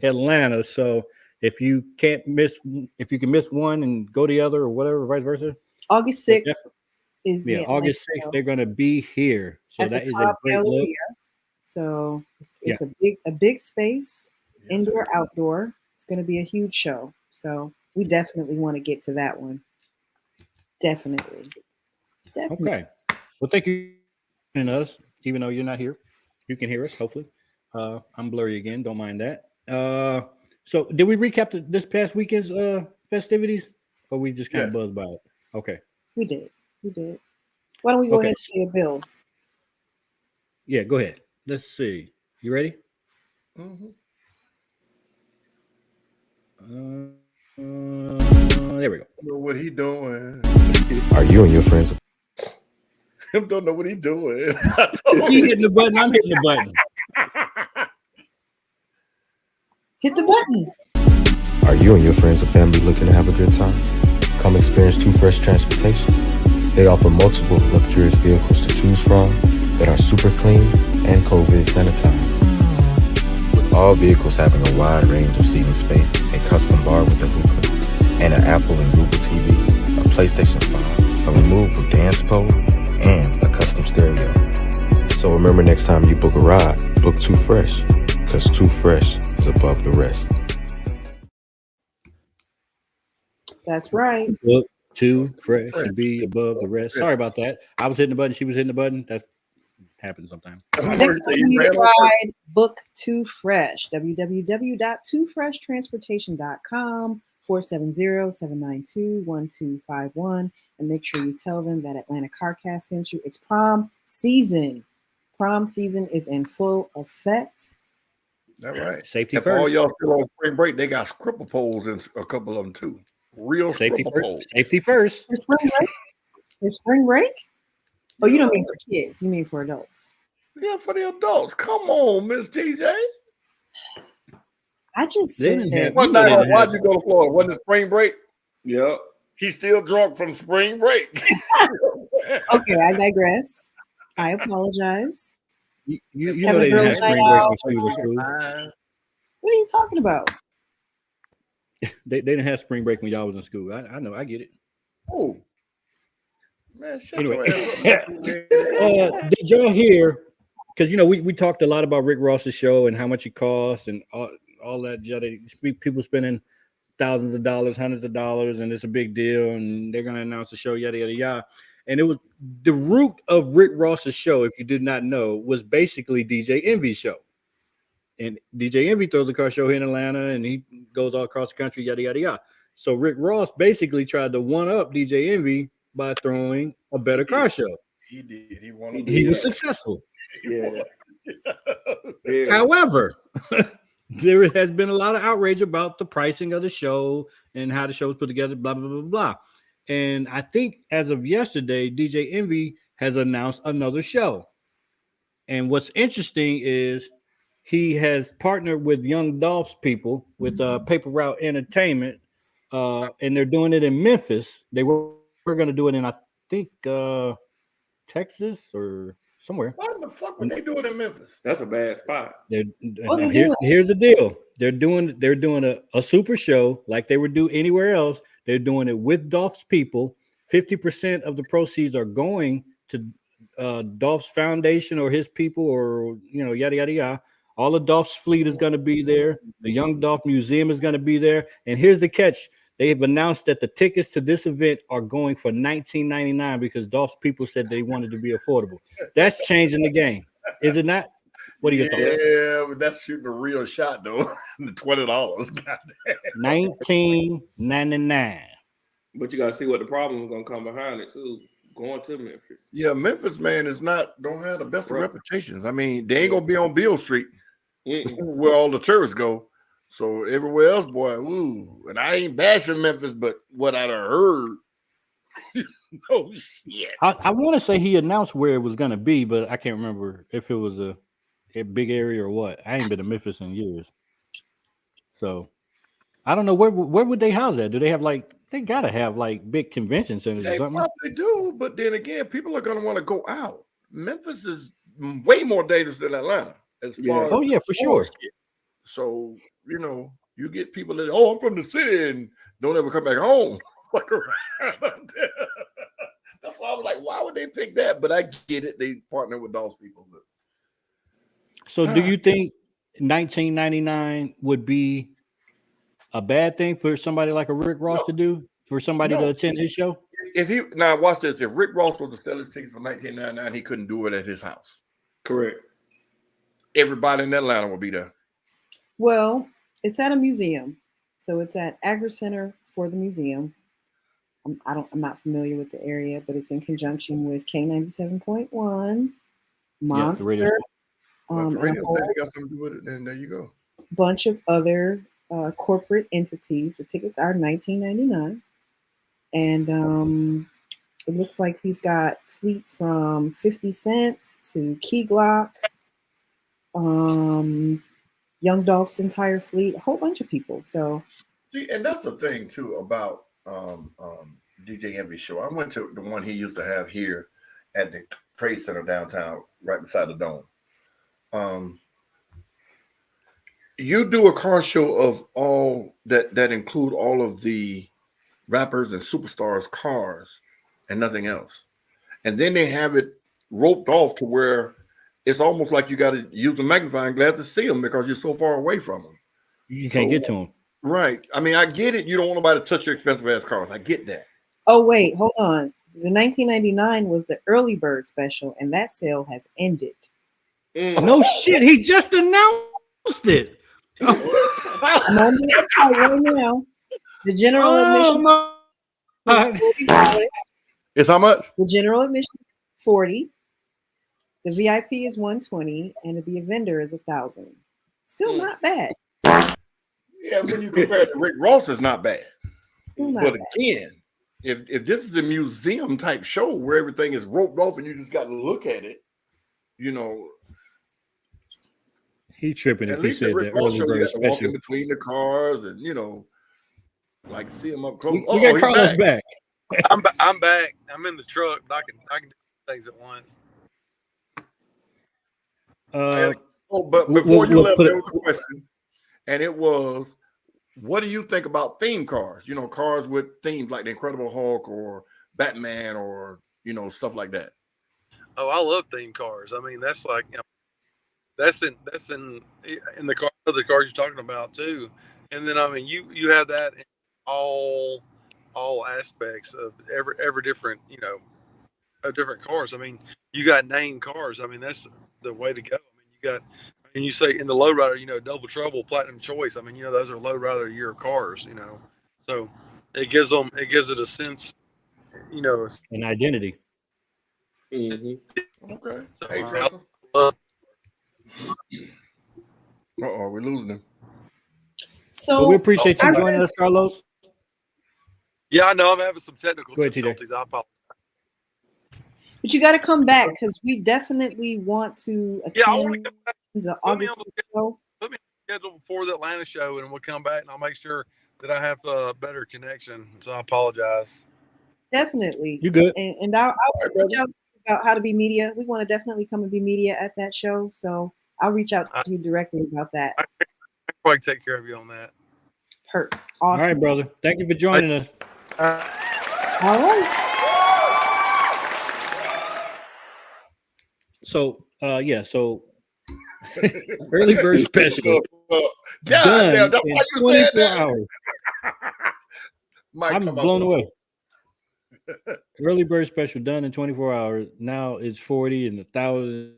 Atlanta. So if you can miss one and go the other or whatever, vice versa. August 6th is August 6th. They're going to be here. So that is a great look. So it's a big space, indoor, outdoor. It's going to be a huge show. So we definitely want to get to that one. Definitely. Okay. Well, thank you for joining us, even though you're not here. You can hear us, hopefully. I'm blurry again. Don't mind that. So did we recap this past weekend's festivities, or we just kind of buzzed by it? Okay. We did. Why don't we go ahead and pay a bill? Yeah, go ahead. Let's see. You ready? Mm-hmm. There we go. Know what he doing? Are you and your friends? Him don't know what he doing. He hitting the button. I'm hitting the button. Hit the button. Are you and your friends or family looking to have a good time? Come experience Too Fresh Transportation. They offer multiple luxurious vehicles to choose from that are super clean and COVID sanitized. With all vehicles having a wide range of seating space, a custom bar with a hookah, and an Apple and Google TV, a PlayStation 5, a removable dance pole, and a custom stereo. So remember, next time you book a ride, book Too Fresh, because Too Fresh is above the rest. That's right. Book Too Fresh to be above the rest. Sorry about that. I was hitting the button. She was hitting the button. That happens sometimes. Next time you need a ride, book Too Fresh. www.toofreshtransportation.com 470-792-1251. And make sure you tell them that Atlanta CarCast sent you. It's prom season. Prom season is in full effect. That's right. Safety if first. all y'all still on spring break, they got scribble poles in a couple of them too. Real Safety scribble first. poles. Safety first. For spring break? For spring break? Oh, you don't mean for kids. You mean for adults. Yeah, for the adults. Come on, Miss TJ. I just said that. One night, why'd you go to Florida? Wasn't it spring break? Yep. He's still drunk from spring break. Okay, I digress. I apologize. You know they didn't have spring break when she was in school. What are you talking about? They didn't have spring break when y'all was in school. I know. I get it. Oh. Man, shut Anyway. your ass up. Did y'all hear? Because, we talked a lot about Rick Ross's show and how much it costs and all that. People spending thousands of dollars, hundreds of dollars, and it's a big deal, and they're going to announce the show, yada, yada, yada. And it was the root of Rick Ross's show, if you did not know, was basically DJ Envy's show. And DJ Envy throws a car show here in Atlanta, and he goes all across the country, yada, yada, yada. So Rick Ross basically tried to one-up DJ Envy by throwing a better car show. He did. He was successful. Yeah. However, there has been a lot of outrage about the pricing of the show and how the show was put together, blah, blah, blah, blah. And I think as of yesterday, DJ Envy has announced another show. And what's interesting is he has partnered with Young Dolph's people with Paper Route Entertainment, and they're doing it in Memphis. They were going to do it in, I think, Texas or somewhere. Why the fuck would they do it in Memphis? That's a bad spot. Here's the deal. They're doing a super show like they would do anywhere else. They're doing it with Dolph's people. 50% of the proceeds are going to Dolph's foundation or his people, or yada yada yada. All of Dolph's fleet is going to be there. The Young Dolph Museum is going to be there. And here's the catch. They have announced that the tickets to this event are going for $19.99 because Dolph's people said they wanted to be affordable. That's changing the game, is it not? What are your thoughts? Yeah, but that's shooting a real shot though. The $20. $19.99. But you gotta see what the problem is gonna come behind it too. Going to Memphis. Yeah, Memphis, man, don't have the best of reputations. I mean, they ain't gonna be on Beale Street where all the tourists go. So everywhere else, boy, ooh. And I ain't bashing Memphis, but what I'd have heard, oh shit. I want to say he announced where it was going to be, but I can't remember if it was a big area or what. I ain't been to Memphis in years, so I don't know where would they house that. Do they have like they gotta have like big convention centers or They something? probably do, but then again, people are going to want to go out. Memphis is way more dangerous than Atlanta as far Oh as yeah, for sure. shit. So you get people that I'm from the city and don't ever come back home. Fuck around out there. That's why I was like, why would they pick that? But I get it. They partner with those people. But So do you think 1999 would be a bad thing for somebody like a Rick Ross to do? For somebody to attend his show? if he now watch this, if Rick Ross was to sell his tickets for 1999, he couldn't do it at his house. Correct. Everybody in Atlanta will be there. Well, it's at a museum, so it's at Agri Center for the museum. I'm not familiar with the area, but it's in conjunction with K97.1, Monster, the and a radio whole station got something to do with it, and there you go. bunch of other corporate entities. The tickets are $19.99, and it looks like he's got fleet from 50 Cent to Key Glock, Young Dolph's entire fleet, a whole bunch of people. So, see, and that's the thing too about DJ Envy's show. I went to the one he used to have here at the Trade Center downtown, right beside the Dome. You do a car show of all that include all of the rappers and superstars' cars and nothing else, and then they have it roped off to where it's almost like you got to use a magnifying glass to see them because you're so far away from them. You can't get to them. Right. I mean, I get it. You don't want nobody to touch your expensive ass cars. I get that. oh wait, hold on. The 1999 was the early bird special, and that sale has ended. No shit, he just announced it. I'm on the website right now. The general admission is $40. It's how much? The general admission is $40. The VIP is $120, and to be a vendor is $1,000. Still not bad. Yeah, when you compare it to Rick Ross, it's not bad. Still not But bad. again, if this is a museum type show where everything is roped off and you just got to look at it, He tripping at if he least the said Rick that Ross early show, you bird got to walk special. in between the cars and like see him up close. We got Carlos back. I'm back. I'm in the truck, but I can do things at once. But before you left, there was a question, and it was, what do you think about theme cars? Cars with themes like the Incredible Hulk or Batman or stuff like that. Oh, I love theme cars. I mean, that's like that's in the car, other cars you're talking about too. And then I mean, you have that in all aspects of every different of different cars. I mean, you got named cars. I mean, that's the way to go. I mean, and you say in the lowrider, Double Trouble, Platinum Choice. I mean, those are lowrider year cars. So it gives it a sense, an identity. Mm-hmm. Okay. So, Hey, Tressa. We're losing him. So But we appreciate you joining us, Carlos. Yeah, I know I'm having some technical Go ahead, TJ. difficulties. I apologize. But you got to come back because we definitely want to attend Yeah, I want to come back. the Put me August on the show. Put me on the schedule before the Atlanta show, and we'll come back, and I'll make sure that I have a better connection. So I apologize. Definitely. You good? And I'll reach out to you about how to be media. We want to definitely come and be media at that show. So I'll reach out to you directly about that. I can probably take care of you on that. Awesome. All right, brother. Thank you for joining us. All right. So, so early bird special God done damn, that's in why you 24 said that. hours. Mike, I'm come blown on. away. Early bird special done in 24 hours. Now it's 40 and 1,000.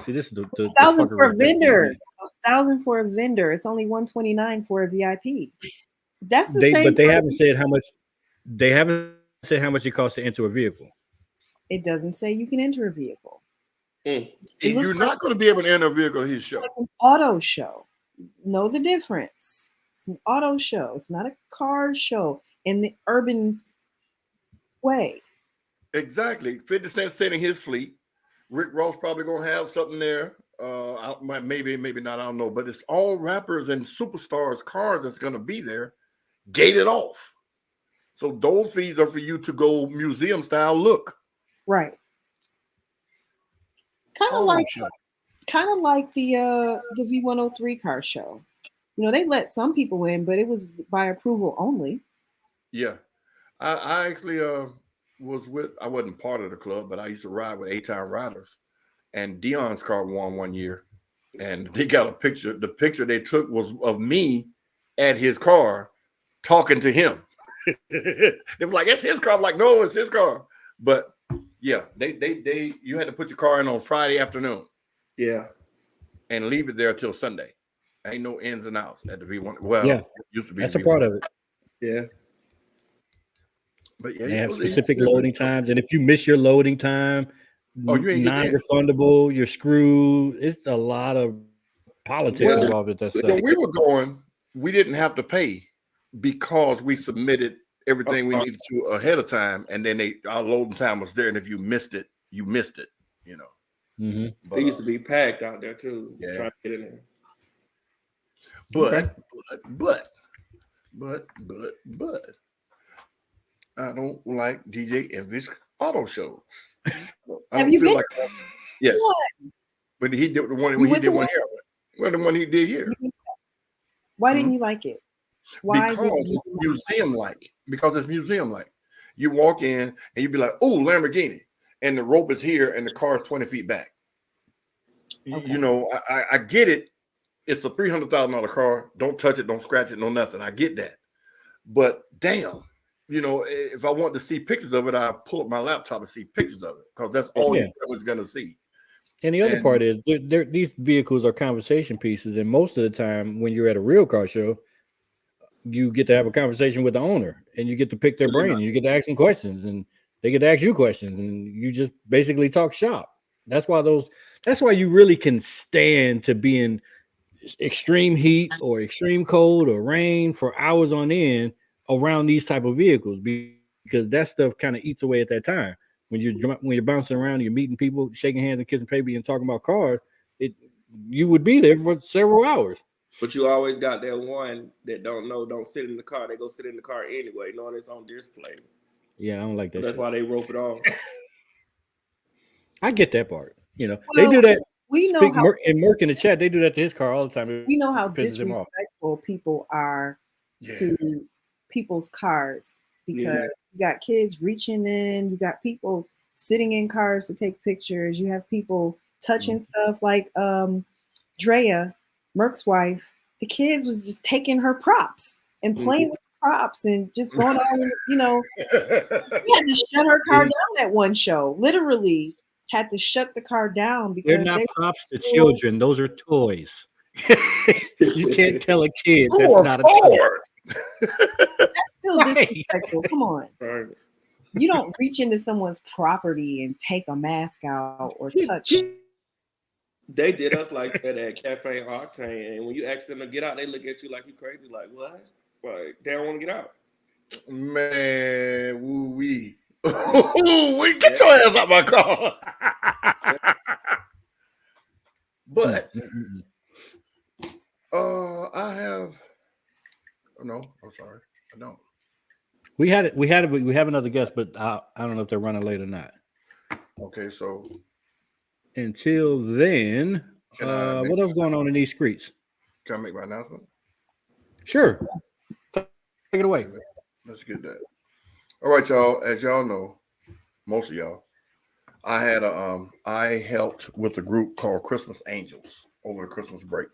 See, this is the 1,000 for a fuckery. vendor. 1,000 for a vendor. It's only $129 for a VIP. That's the same. But they price. haven't said how much. They haven't said how much it costs to enter a vehicle. It doesn't say you can enter a vehicle. You're not going to be able to enter a vehicle at his show. Like an auto show. know the difference. It's an auto show. It's not a car show in the urban way. Exactly. 50 Cent sending his fleet. Rick Ross probably gonna have something there. Maybe not. I don't know. But it's all rappers and superstars' cars that's gonna be there, gated off. So those fees are for you to go museum style look. Right. Kind of like the V103 car show. You know, they let some people in, but it was by approval only. Yeah. I actually I wasn't part of the club, but I used to ride with A-Town Riders. And Dion's car won one year. And they got a picture. The picture they took was of me at his car talking to him. They were like, "It's his car." I'm like, "No, it's his car." But yeah, they you had to put your car in on Friday afternoon. Yeah. And leave it there till Sunday. Ain't no ins and outs at the V1. Well, yeah, it used to be. That's V1. a part of it. Yeah. But yeah, they have specific loading times, and if you miss your loading time, you ain't non-refundable, you're screwed. It's a lot of politics involved with that stuff. When we were going, we didn't have to pay because we submitted everything we needed to ahead of time, and then our loading time was there. And if you missed it, you missed it. You know. Mm-hmm. But, they used to be packed out there too. Yeah. Trying to get in there. But I don't like DJ Envy's auto shows. Have you been? Yes. But he did the one when he did one here. Well, the one he did here. Why didn't you like it? Why? Because it's museum-like. Because it's museum-like. You walk in and you be like, "Oh, Lamborghini," and the rope is here and the car is 20 feet back. Okay. You know, I get it. It's a $300,000 car. Don't touch it. Don't scratch it. No nothing. I get that. But damn, you know, if I want to see pictures of it, I pull up my laptop and see pictures of it because that's all you was going to see. And the other part is these vehicles are conversation pieces, and most of the time when you're at a real car show, you get to have a conversation with the owner, and you get to pick their brain, and you get to ask them questions, and they get to ask you questions, and you just basically talk shop. That's why you really can stand to be in extreme heat or extreme cold or rain for hours on end around these type of vehicles, because that stuff kind of eats away at that time. When you're bouncing around, you're meeting people, shaking hands and kissing baby and talking about cars, you would be there for several hours. But you always got that one that don't sit in the car. They go sit in the car anyway, knowing it's on display. Yeah, I don't like that. That's why they rope it off. I get that part. You know, they do that. We know Merc in the chat, they do that to his car all the time. We know how disrespectful people are to people's cars, because you got kids reaching in, you got people sitting in cars to take pictures, you have people touching stuff like Drea, Merc's wife. The kids was just taking her props and playing with the props and just going on, you know. We had to shut her car down at one show. Literally had to shut the car down because they're not props to children. Those are toys. You can't tell a kid that's not a toy. That's still disrespectful. Come on. Right. You don't reach into someone's property and take a mask out or touch. They did us like that at Cafe Octane, and when you ask them to get out, they look at you like you crazy. Like, what? Like, they don't want to get out. Man, woo-wee. We get your ass out my car. But I have no, I'm sorry, I don't. We have another guest, but I don't know if they're running late or not. Okay, so until then, what else going on in these streets? Can I make my announcement? Sure. Take it away. Let's get that. All right, y'all. As y'all know, most of y'all, I helped with a group called Christmas Angels over the Christmas break.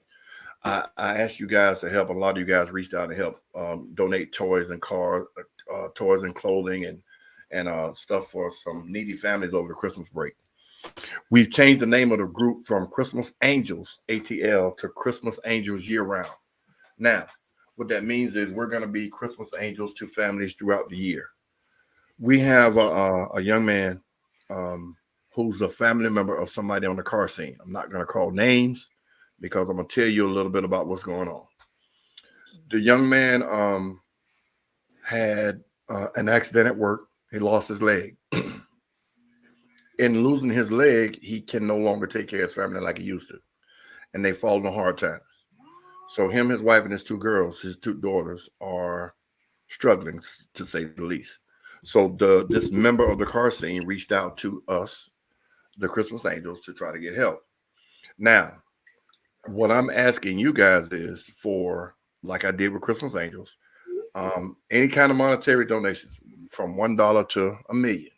I asked you guys to help. A lot of you guys reached out to help donate toys and cars, toys and clothing and stuff for some needy families over the Christmas break. We've changed the name of the group from Christmas Angels, ATL, to Christmas Angels Year Round. Now, what that means is we're going to be Christmas Angels to families throughout the year. We have a young man who's a family member of somebody on the car scene. I'm not going to call names. because I'm gonna tell you a little bit about what's going on. The young man had an accident at work. He lost his leg. In losing his leg, he can no longer take care of his family like he used to, and they fall on hard times. So him, his wife, and his two girls, his two daughters, are struggling, to say the least. So this member of the car scene reached out to us, the Christmas Angels, to try to get help. Now, what I'm asking you guys is for, like I did with Christmas Angels, any kind of monetary donations from $1 to $1 million.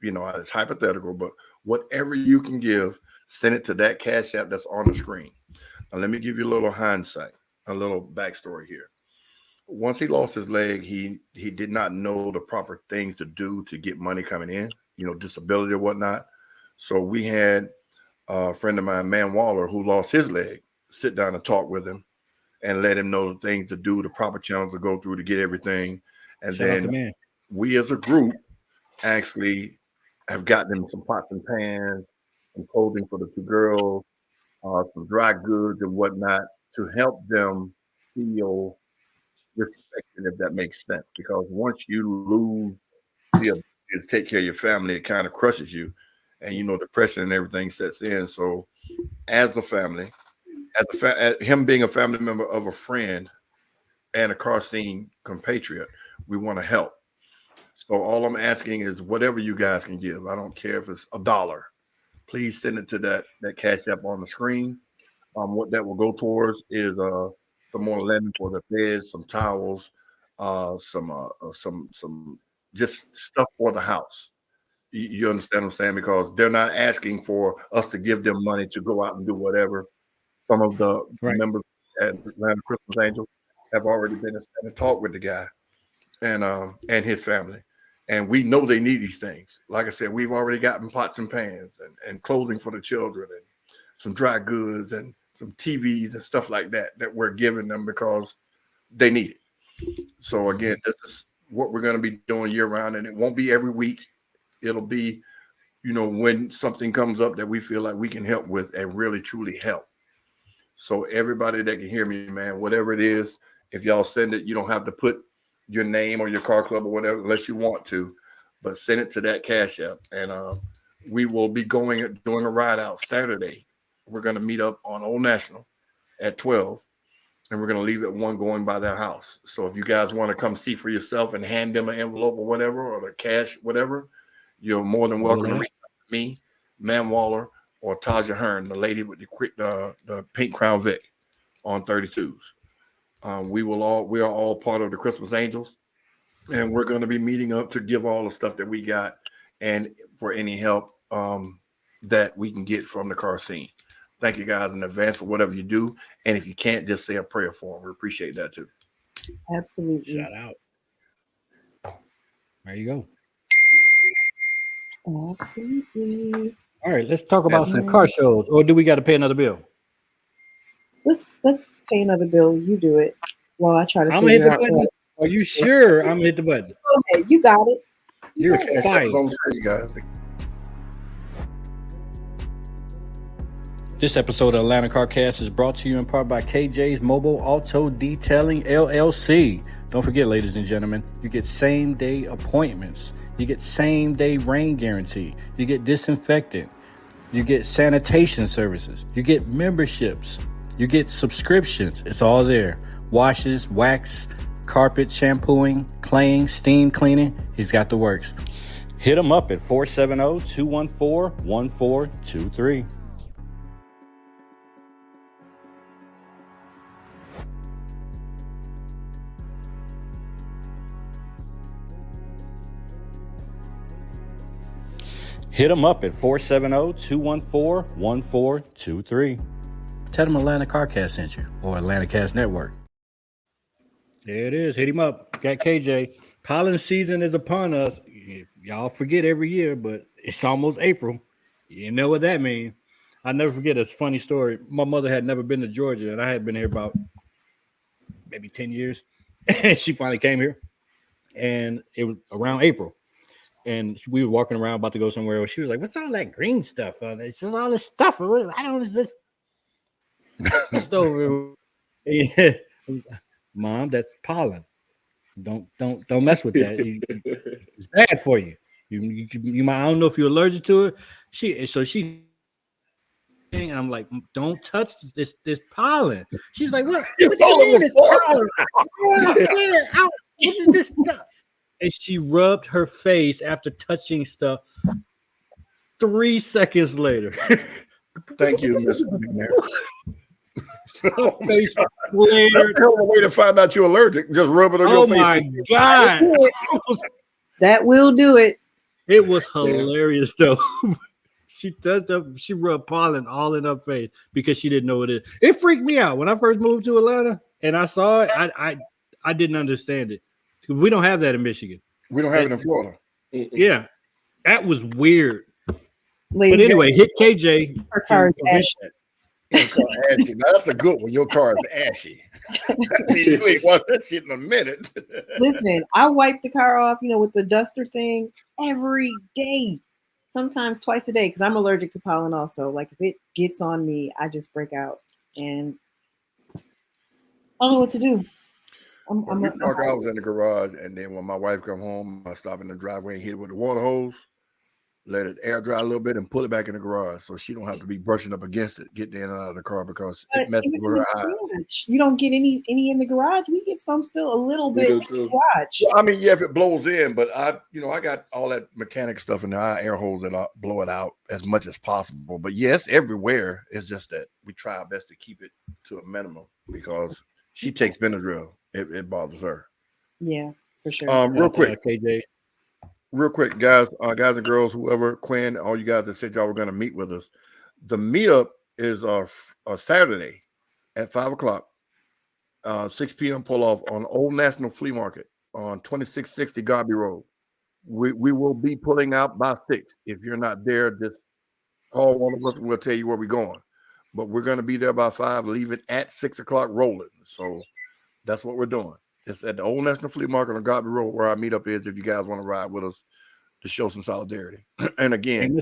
You know, it's hypothetical, but whatever you can give, send it to that Cash App that's on the screen. Now, let me give you a little hindsight, a little backstory here. Once he lost his leg, he did not know the proper things to do to get money coming in, you know, disability or whatnot. So we had a friend of mine, Man Waller, who lost his leg, sit down and talk with him and let him know the things to do, the proper channels to go through to get everything. And Shout out to then Man. we as a group actually have gotten them some pots and pans, some clothing for the two girls, some dry goods and whatnot to help them feel respected, if that makes sense. Because once you lose the ability to take care of your family, it kind of crushes you, and you know depression and everything sets in. So, as a family, as him being a family member of a friend and a car scene compatriot, we want to help. So all I'm asking is whatever you guys can give. I don't care if it's $1. Please send it to that Cash App on the screen. What that will go towards is some more linen for the beds, some towels, some just stuff for the house. You understand what I'm saying? Because they're not asking for us to give them money to go out and do whatever. Some of the Right. members at Atlanta Christmas Angel have already been and talk with the guy and his family. And we know they need these things. Like I said, we've already gotten pots and pans and clothing for the children and some dry goods and some TVs and stuff like that we're giving them because they need it. So again, this is what we're going to be doing year round, and it won't be every week. It'll be, you know, when something comes up that we feel like we can help with and really truly help. So everybody that can hear me, man, whatever it is, if y'all send it, you don't have to put your name or your car club or whatever, unless you want to, but send it to that Cash App. And we will be doing a ride out Saturday. We're going to meet up on Old National at 12, and we're going to leave at 1 going by their house. So if you guys want to come see for yourself and hand them an envelope or whatever, or the cash, whatever, you're more than welcome to reach out to me, Man Waller, or Taja Hearn, the lady with the pink Crown Vic on 32s. We are all part of the Christmas Angels, and we're going to be meeting up to give all the stuff that we got and for any help that we can get from the car scene. Thank you guys in advance for whatever you do. And if you can't, just say a prayer for them. We appreciate that too. Absolutely. Shout out. There you go. Absolutely. All right, let's talk about some car shows. Or do we got to pay another bill? Let's pay another bill. You do it while I try to I'm gonna hit the button. Are you sure? I'm gonna hit the button. Go ahead. You got it. You're fired. This episode of Atlanta CarCast is brought to you in part by KJ's Mobile Auto Detailing LLC. Don't forget, ladies and gentlemen, you get same-day appointments. You get same-day rain guarantee. You get disinfectant. You get sanitation services. You get memberships. You get subscriptions. It's all there. Washes, wax, carpet shampooing, claying, steam cleaning. He's got the works. Hit him up at 470-214-1423. Hit them up at 470-214-1423. Tell them Atlanta CarCast sent you, or Atlanta Cast Network. There it is. Hit him up. Got KJ. Pollen season is upon us. Y'all forget every year, but it's almost April. You know what that means. I never forget a funny story. My mother had never been to Georgia, and I had been here about maybe 10 years. And she finally came here, and it was around April. And we were walking around about to go somewhere. She was like, "What's all that green stuff? It's just all this stuff. I don't just." Just over. Yeah. Mom, that's pollen. Don't mess with that. It's bad for you. You might. I don't know if you're allergic to it. She. And I'm like, don't touch this pollen. She's like, what you mean it's pollen? What is this stuff? And she rubbed her face after touching stuff. 3 seconds later. Thank you, Mr. McNair. Her face cleared. That's a way to find out you're allergic. Just rub it on your face. Oh my God. That will do it. It was hilarious though. She rubbed pollen all in her face because she didn't know what it is. It freaked me out when I first moved to Atlanta and I saw it. I didn't understand it. We don't have that in Michigan. We don't have it in Florida. Yeah, that was weird. Lady but anyway, hit KJ. Her car is ashy. Ashy. Now that's a good one. Your car is ashy. You ain't watched that shit in a minute. Listen, I wipe the car off, with the duster thing every day. Sometimes twice a day because I'm allergic to pollen also. Like if it gets on me, I just break out and I don't know what to do. I was in the garage and then when my wife come home, I stop in the driveway and hit it with the water hose, let it air dry a little bit and put it back in the garage so she don't have to be brushing up against it, getting in and out of the car because it messes with her eyes. You don't get any in the garage. We get some still a little bit in the garage. Well, I mean, yeah, if it blows in, but I got all that mechanic stuff in there. I air hose it out, blow it out as much as possible. But yes, everywhere. It's just that we try our best to keep it to a minimum because she takes Benadryl. It bothers her. Yeah, for sure. Real quick, KJ. Real quick, guys and girls, whoever, Quinn, all you guys that said y'all were going to meet with us. The meetup is Saturday at 5:00, 6 p.m. pull off on Old National Flea Market on 2660 Garby Road. We will be pulling out by 6. If you're not there, just call one of us. We'll tell you where we're going. But we're going to be there by 5, leave it at 6 o'clock rolling. So that's what we're doing. It's at the Old National Flea Market on Garby Road where our meetup is if you guys want to ride with us to show some solidarity. And again,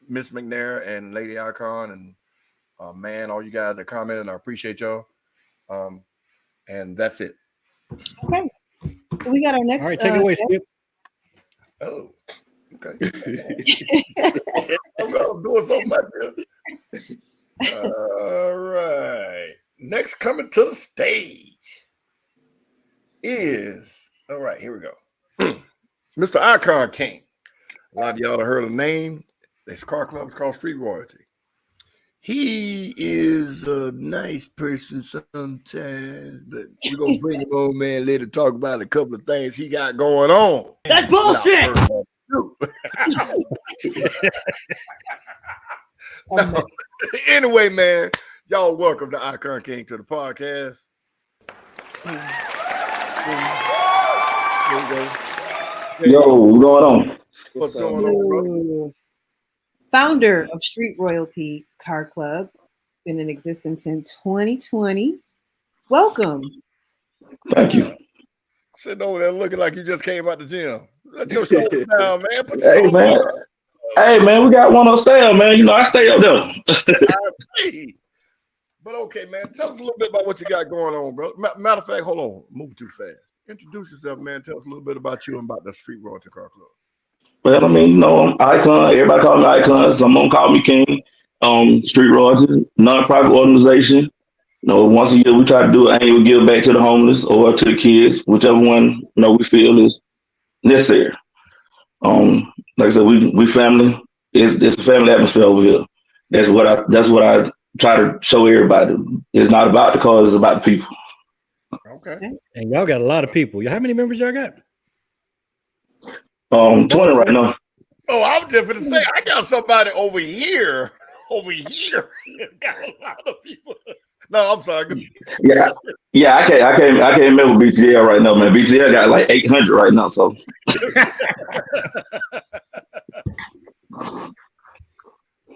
Miss McNair and Lady Icon and man, all you guys that commented, I appreciate y'all. And that's it. Okay. So we got our next. All right, take it away, Skip. Oh, okay. I'm doing something like this. All right. Next coming to the stage is, all right, here we go. Mr. Icon King. A lot of y'all have heard of the name. This car club is called Street Royalty. He is a nice person sometimes, but we're going to bring him on, man, later to talk about a couple of things he got going on. That's bullshit! Anyway, man, y'all welcome to Icon King to the podcast. Yo, what's going on? What's going on, brother? Founder of Street Royalty Car Club, been in existence since 2020. Welcome. Thank you. Sitting over there looking like you just came out the gym. Let your shoulders down, man. Put Hey, your man. Hey, man, we got one on sale, man. I stay up there. But okay, man, tell us a little bit about what you got going on, bro. Matter of fact, hold on, move too fast. Introduce yourself, man. Tell us a little bit about you and about the Street Royalty Car Club. Well, I'm Icon. Everybody call me Icon. Someone call me King. Street Royalty, non-profit organization. Once a year we try to do an annual give back to the homeless or to the kids, whichever one we feel is necessary. Like I said, we family. It's a family atmosphere over here. That's what I try to show everybody. It's not about the cause, it's about the people. Okay. And y'all got a lot of people. How many members y'all got? 20 right now. Oh, I was just going to say, I got somebody over here. Got a lot of people. No, I'm sorry. Yeah. I can't remember BTL right now, man. BTL got like 800 right now. So.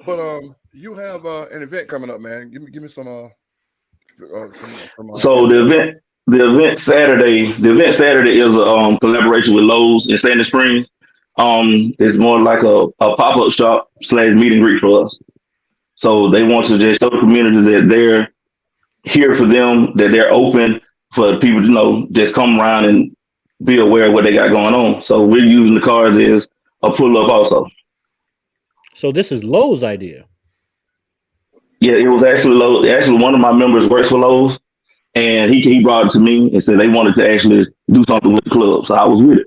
But you have an event coming up, man. Give me some. So the event Saturday is a collaboration with Lowe's in Sandy Springs. It's more like a pop-up shop / meet and greet for us. So they want to just show the community that they're here for them, that they're open for people to just come around and be aware of what they got going on. So we're using the cars as a pull up also. So this is Lowe's idea. Yeah, it was actually Lowe's. Actually, one of my members works for Lowe's, and he brought it to me and said they wanted to actually do something with the club. So I was with it.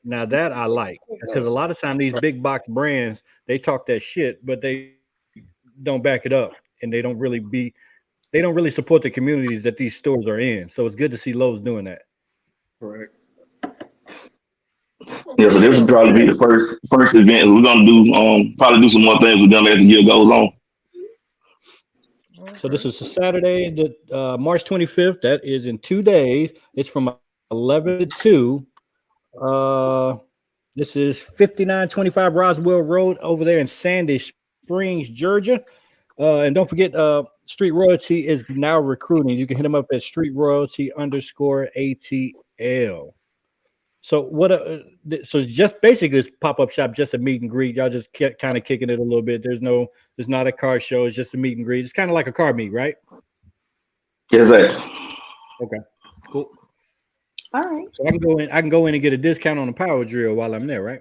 Now that I like, because a lot of times these big box brands, they talk that shit, but they don't back it up, and they don't really support the communities that these stores are in. So it's good to see Lowe's doing that. Correct. Yeah, so this will probably be the first event. We're gonna do probably do some more things with them as the year goes on. So this is a Saturday, the March 25th. That is in 2 days. It's from 11 to 2. This is 5925 Roswell Road over there in Sandy Springs, Georgia. And don't forget, Street Royalty is now recruiting. You can hit them up at Street Royalty _ATL. So what? So just basically this pop-up shop, just a meet and greet. Y'all just kind of kicking it a little bit. There's not a car show. It's just a meet and greet. It's kind of like a car meet, right? Exactly. Okay, cool. All right. So I can go in and get a discount on the power drill while I'm there, right?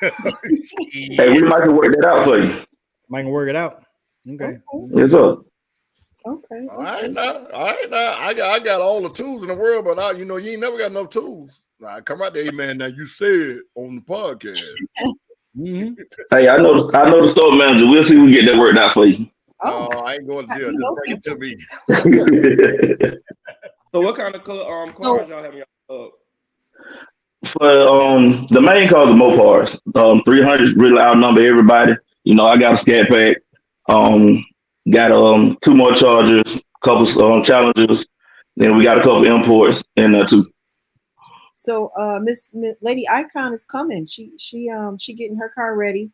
Hey, we might can work that out for you. Might can work it out. Okay. Yes, sir. Okay. All right now. I got all the tools in the world, but you ain't never got enough tools. Now come out there, man. Now you said on the podcast. Mm-hmm. Hey, I know the store manager. We'll see if we get that worked out for you. Oh, I ain't going to jail. Just bring it to me. So what kind of cars y'all have in your For the main cars are Mopars. 300 really outnumber everybody. I got a Scat Pack. Got 2 more Chargers, couple Challengers. Then we got a couple imports in there too. So Miss Lady Icon is coming. She getting her car ready.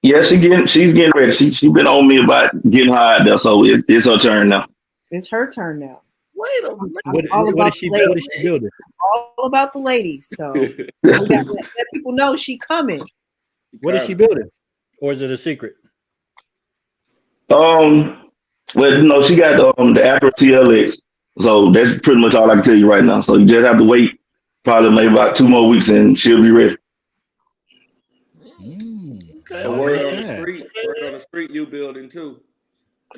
Yeah, she's getting ready. She been on me about getting her out there, so it's her turn now. It's her turn now. Wait a minute. What is she building? All about the ladies. So we got to let people know she coming. What is she building? Or is it a secret? Well, she got the Acura TLX, so that's pretty much all I can tell you right now. So you just have to wait probably maybe about 2 more weeks, and she'll be ready. Okay. So word on the street, you building too.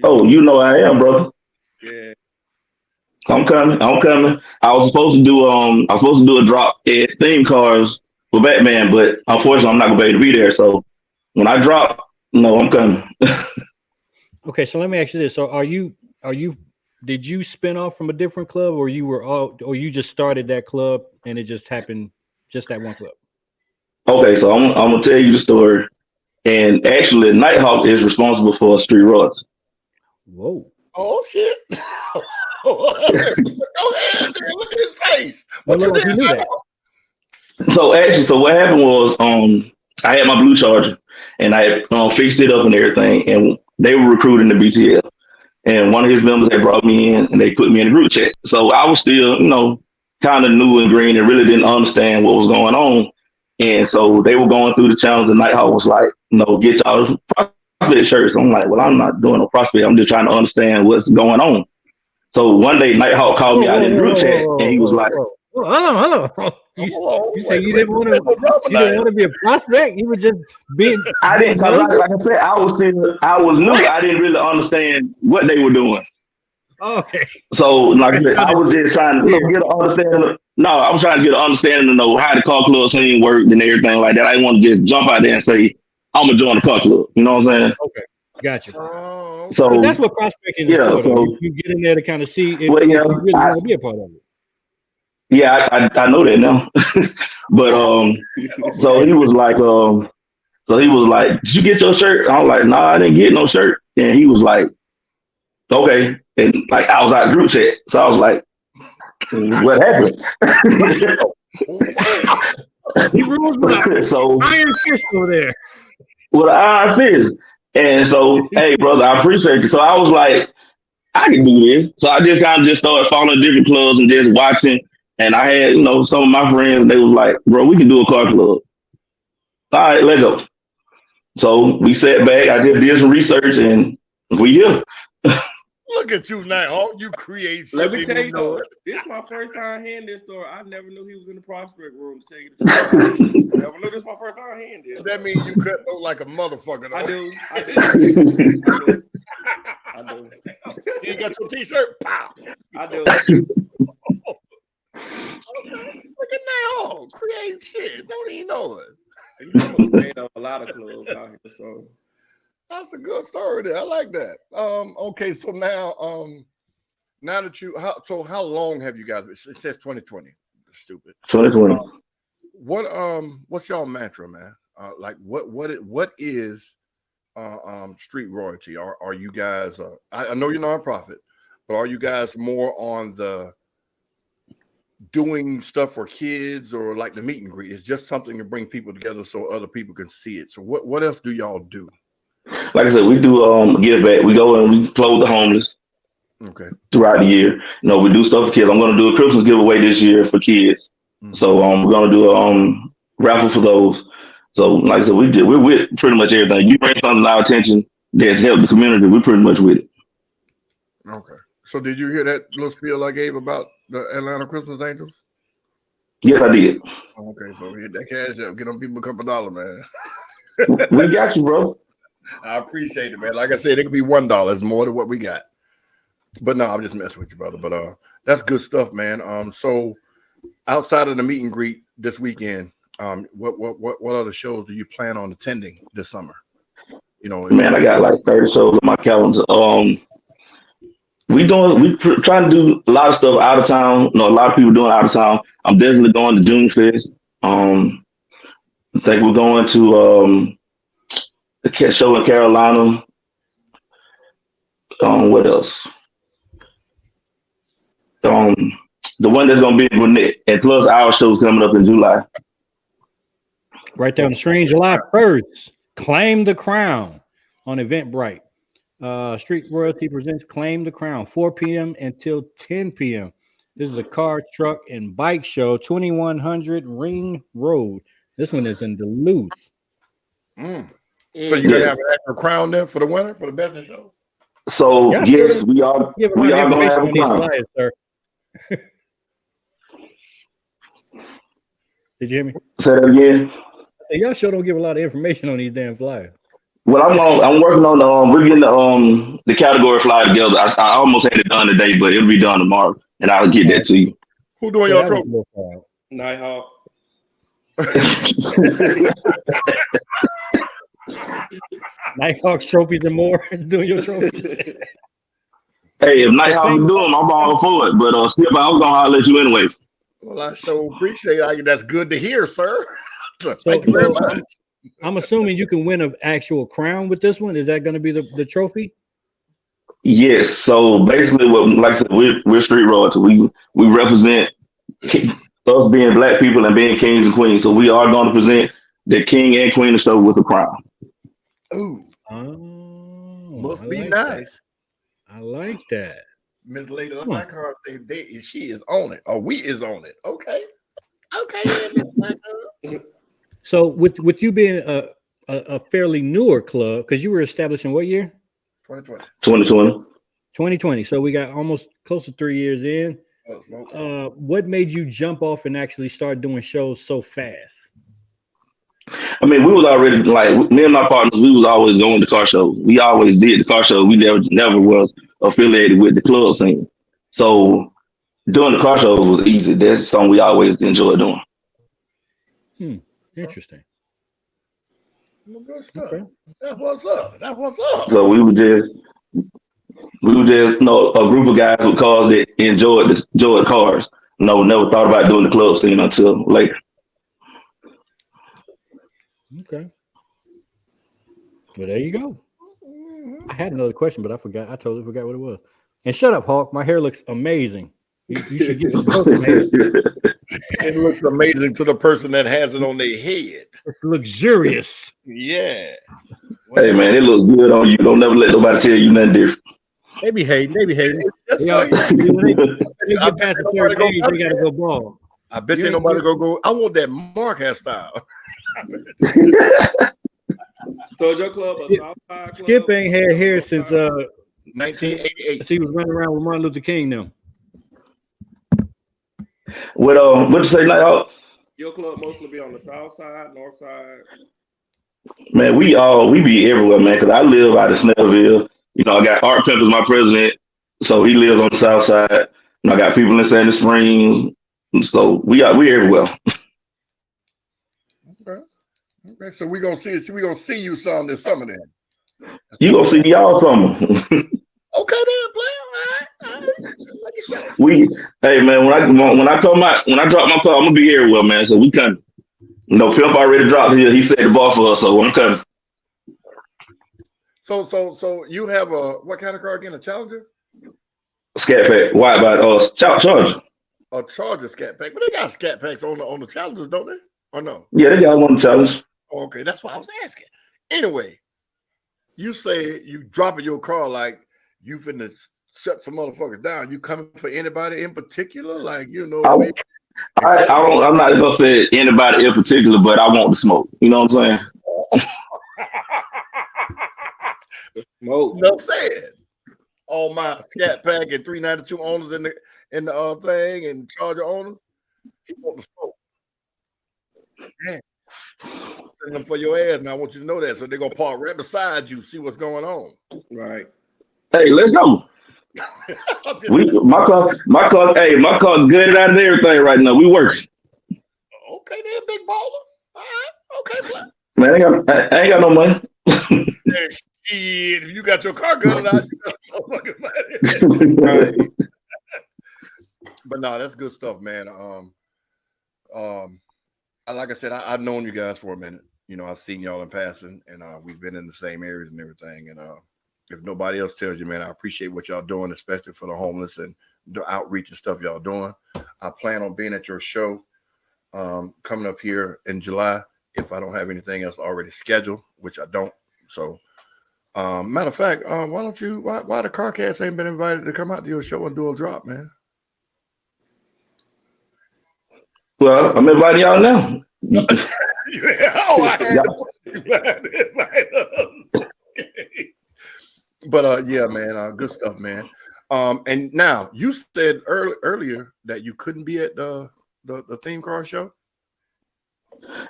Oh, I am, brother. Yeah. I'm coming. I was supposed to do a drop at Theme Cars for Batman, but unfortunately I'm not gonna be able to be there. So when I drop, I'm coming. Okay, so let me ask you this. So did you spin off from a different club, or you just started that club and it just happened, just that one club? Okay, so I'm gonna tell you the story. And actually Nighthawk is responsible for Street Royalty. Whoa. Oh shit. Go ahead, man. Look at his face. What you did? So what happened was I had my blue Charger and I fixed it up and everything, and they were recruiting the BTL. And one of his members had brought me in and they put me in a group chat. So I was still, kind of new and green and really didn't understand what was going on. And so they were going through the challenge, and Nighthawk was like, get y'all prospect shirts. I'm like, well, I'm not doing no prospect. I'm just trying to understand what's going on. So one day Nighthawk called me out in the group chat, and he was like, Hello. You say you didn't want to be a prospect? You were just being. I didn't, like I said, I was new. I didn't really understand what they were doing. Okay. So, like I said, I was just trying to get an understanding. I was trying to get an understanding to know how the car club scene worked and everything like that. I didn't want to just jump out there and say, I'm going to join the car club. You know what I'm saying? Okay. Gotcha. So that's what prospecting is. Yeah. So you get in there to kind of see if you really want to be a part of it. Yeah, I know that now. But so he was like, did you get your shirt? I was like, no, I didn't get no shirt. And he was like, okay. And like I was out of group chat. So I was like, what happened? He rules with iron fist over there. With an iron fist. And so, hey, brother, I appreciate you. So I was like, I can do this. So I just kind of just started following different clubs and just watching. And I had, some of my friends, they was like, bro, we can do a car club. All right, let's go. So we sat back. I just did some research, and we here. Look at you now. You create Let me something. tell you though, this is my first time hearing this story. I never knew he was in the prospect room, to tell you the truth. I never knew this is my first time hearing this. That means you cut though like a motherfucker. Though. I do. You got your t-shirt? Pow! I do. Look at now. Create shit. Don't even know it. You know, I'm made a lot of clubs out here, so that's a good story there. I like that. Okay, so now now that you how long have you guys been? It says 2020. Stupid. 2020. What's y'all mantra, man? Like what is street royalty? Are you guys I know you're nonprofit, but are you guys more on the doing stuff for kids or like the meet and greet? It's just something to bring people together so other people can see it. So what else do y'all do? Like I said, we do give back. We go and we clothe the homeless. Okay. Throughout the year, we do stuff for kids. I'm going to do a Christmas giveaway this year for kids. Mm-hmm. So we're going to do a raffle for those. So like I said, we're with pretty much everything. You bring something to our attention that's helped the community, we're pretty much with it. Okay. So did you hear that little spiel I gave about the Atlanta Christmas Angels? Yes, I did. Okay, so hit that cash up. Get them people a couple $, man. We got you, bro. I appreciate it, man. Like I said, it could be $1. It's more than what we got. But no, I'm just messing with you, brother. But that's good stuff, man. So outside of the meet and greet this weekend, what other shows do you plan on attending this summer? Man, I got like 30 shows on my calendar. We trying to do a lot of stuff out of town. A lot of people doing out of town. I'm definitely going to June Fest. I think we're going to the show in Carolina. What else? The one that's going to be in Gwinnett, and plus our show's coming up in July. Right down the screen, July 1st. Claim the Crown on Eventbrite. Street Royalty presents Claim the Crown, 4 p.m. until 10 p.m. This is a car, truck, and bike show, 2100 Ring Road. This one is in Duluth. So you're going to have an actual crown there for the winner, for the best in show? So, yes, we are going to have a crown. Flyers, sir. Did you hear me? Say that again. Y'all sure don't give a lot of information on these damn flyers. Well, I'm working on we're getting the category flyer together. I almost had it done today, but it'll be done tomorrow, and I'll get that to you. Who doing your trophy? Nighthawk. Nighthawk's trophies and more. Doing your trophies. Hey, if Nighthawk can do them, I'm all for it. But Skip, I was gonna holler at you anyway. Well, I so appreciate it. That's good to hear, sir. Thank you very much. I'm assuming you can win an actual crown with this one. Is that going to be the trophy? Yes. So basically, like I said, we're street royalty. We represent us being black people and being kings and queens. So we are going to present the king and queen of show with a crown. Ooh. Must be like nice. That. I like that. Miss Lady, my car say she is on it, or we is on it. Okay. So with you being a fairly newer club, because you were established in what year? 2020. So we got almost close to 3 years in. What made you jump off and actually start doing shows so fast? I mean, we was already, like, me and my partners, we was always going to car shows. We always did the car shows. We never was affiliated with the club scene. So doing the car shows was easy. That's something we always enjoy doing. Interesting. Well, good stuff. Okay. That's what's up. So we were just a group of guys with cars that enjoyed cars. Never thought about doing the club scene until later. Okay. Well, there you go. I had another question, but I forgot. I totally forgot what it was. And shut up, Hawk. My hair looks amazing. You should get the post, man. It looks amazing to the person that has it on their head. It's luxurious. Yeah. Hey, man, it looks good on you. Don't never let nobody tell you nothing different. They be hating. They get past the third page, they gotta go bald. I bet you nobody go. I want that Mark hairstyle. So is your club a South Side club? Skip ain't had hair since 1988. he was running around with Martin Luther King now. What you say, Night? Your club mostly be on the South Side, North Side. Man, we be everywhere, man. Cause I live out of Snellville. You know, I got Art Pimp as my president, so he lives on the South Side. And I got people in Sandy Springs, so we everywhere. Okay, so we gonna see you some this summer then. You gonna see y'all summer. Okay then, play. All right. Hey man, when I drop my car, I'm gonna be everywhere, man. So we coming. You know, Pimp already dropped here. He set the bar for us, so I'm coming. So you have what kind of car again? A Challenger? Scat Pack. Why about Charger? A Charger Scat Pack, but they got Scat Packs on the Challengers, don't they? Or no? Yeah, they got one challenge. Okay, that's what I was asking. Anyway, you say you dropping your car like you finna shut some motherfuckers down. You coming for anybody in particular? Like, you know, I'm not gonna say anybody in particular, but I want the smoke. You know what I'm saying? Smoke. No said. All my Scat Pack and 392 owners in the thing and Charger owners, he want the smoke. Man. Send them for your ass, and I want you to know that. So they're gonna park right beside you, see what's going on. Right. Hey, let's go. My car good out of everything right now. We working. Okay, then, big baller. All right, okay, man. I ain't got no money. Shit, if you got your car good out, you got some motherfucking money. Right. But no, that's good stuff, man. Like I said, I've known you guys for a minute. You know, I've seen y'all in passing, and we've been in the same areas and everything. And if nobody else tells you, man, I appreciate what y'all doing, especially for the homeless and the outreach and stuff y'all doing. I plan on being at your show coming up here in July if I don't have anything else already scheduled, which I don't. So, matter of fact, why the Carcast ain't been invited to come out to your show and do a drop, man? Well, I'm inviting y'all now. But yeah, man, good stuff, man. And now you said earlier that you couldn't be at the theme car show.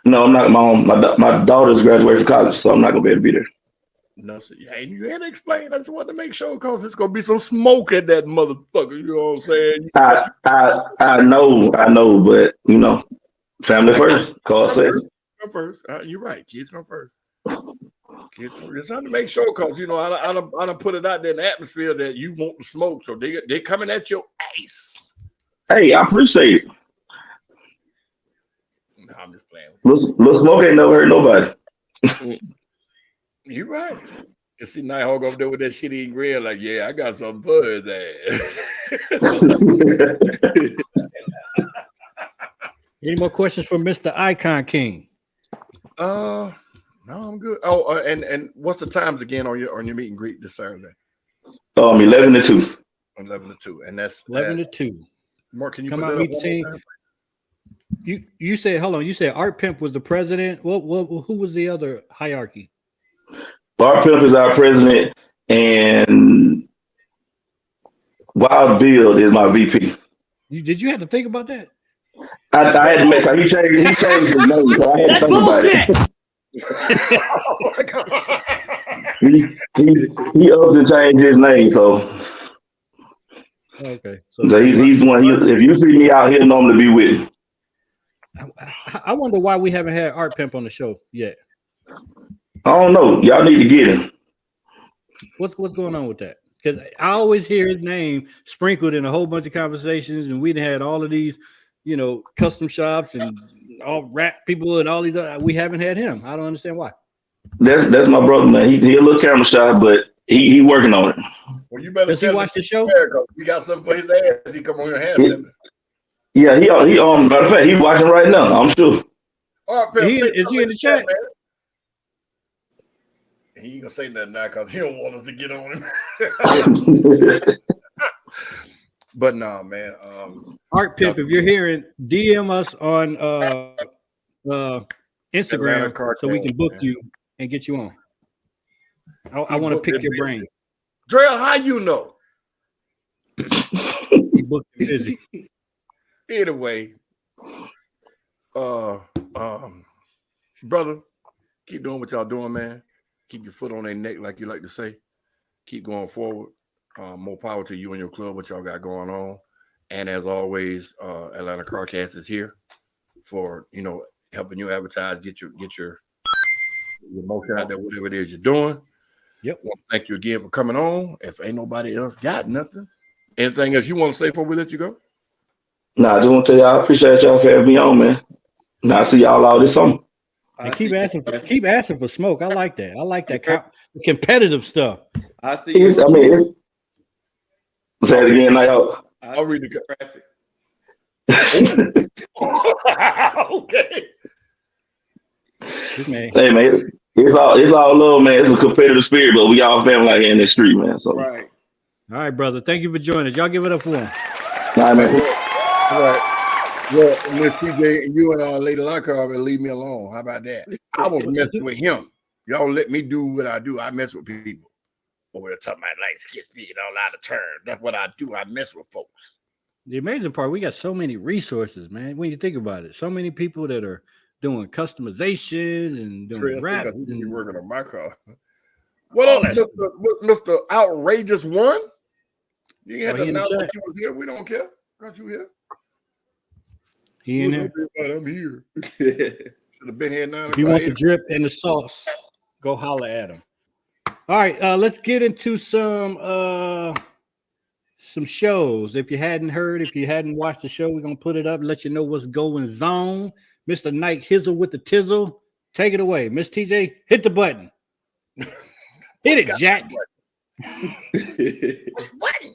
No, I'm not. My daughter's graduating from college, so I'm not gonna be able to be there. No, so you had to explain. I just wanted to make sure because it's gonna be some smoke at that motherfucker. You know what I'm saying? I know, but you know, family first. Call second. Come first. You're right. Kids come first. It's time to make sure because you know I done put it out there in the atmosphere that you want the smoke, so they coming at your ass. Hey, I appreciate it. No, I'm just playing. Little smoke ain't never hurt nobody. You're right. You see Nighthawk over there with that shit eating grill, like, yeah, I got something for his ass. Any more questions for Mr. Icon King? No, I'm good. Oh, and what's the times again on your meet and greet this Saturday? 11 to 2. 11 to 2, and that's 11 to 2. Mark, can you come put out that meet the team? You said, hold on. You said Art Pimp was the president. Who was the other hierarchy? Art Pimp is our president, and Wild Bill is my VP. Did you have to think about that? I had to make. He changed his name. So I had to think bullshit. About it. Oh my God. he upped and changed his name. So okay. So he's one. If you see me out here, normally be with me. I wonder why we haven't had Art Pimp on the show yet. I don't know. Y'all need to get him. What's going on with that? Because I always hear his name sprinkled in a whole bunch of conversations, and we'd had all of these, you know, custom shops and all rap people and all these. We haven't had him. I don't understand why. That's my brother, man. He a little camera shy, but he working on it. Well, you better. Does he watch the show? We got something for his ass. He come on your hand. Yeah, he matter of fact, he's watching right now. I'm sure. All right, is he in the chat? Man. He ain't gonna say nothing now because he don't want us to get on him. But no, man. Art Pimp, if you're hearing, DM us on Instagram so we can book you and get you on. I want to pick your brain. Drell, how you know? He booked him busy. Anyway, brother, keep doing what y'all doing, man. Keep your foot on their neck, like you like to say. Keep going forward. More power to you and your club, what y'all got going on. And as always, Atlanta Carcast is here for helping you advertise, get your motion out there, whatever it is you're doing. Yep. Well, thank you again for coming on. If ain't nobody else got nothing, anything else you want to say before we let you go? Nah, I just want to tell y'all I appreciate y'all for having me on, man. Now I see y'all all this summer. And keep asking for smoke. I like that. I like that competitive stuff. I see you. Say it again, I'll read the graphic. Okay. Hey man, it's all love, man. It's a competitive spirit, but we all family out here in the street, man. So right. All right, brother. Thank you for joining us. Y'all give it up for him. All right, man. All right. Well, Miss TJ, you and Lady Locker will leave me alone. How about that? I was messing with him. Y'all let me do what I do. I mess with people. But we're talking about like skits being all out of turn. That's what I do. I mess with folks. The amazing part, we got so many resources, man. When you think about it, so many people that are doing customizations and doing rap. He's working on my car. What up, Mr. Outrageous One? You had to announce that you was here. We don't care. Got you here. He in there. I'm here. Should have been here now. If you want the drip and the sauce, go holler at him. All right, let's get into some shows. If you hadn't watched the show, we're gonna put it up and let you know what's going on. Mr. Night Hizzle with the tizzle. Take it away. Miss TJ, hit the button. Hit it, Jack. What's button?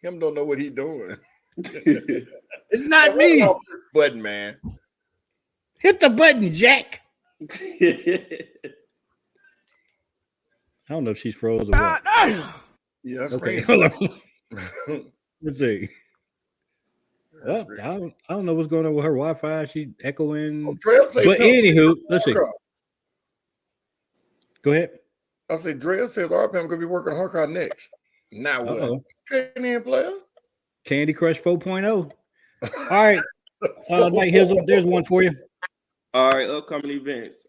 Him don't know what he doing. It's not me. Button, man. Hit the button, Jack. I don't know if she's froze or what. Yeah, that's okay. crazy. Hold on. Let's see. Well, I don't know what's going on with her Wi-Fi. She's echoing. But anywho, let's see. Go ahead. I say Dre says RPM gonna be working on her car next. Now what? Candy player. Candy Crush 4.0. All right. Night Hizzle, there's one for you. All right, upcoming events.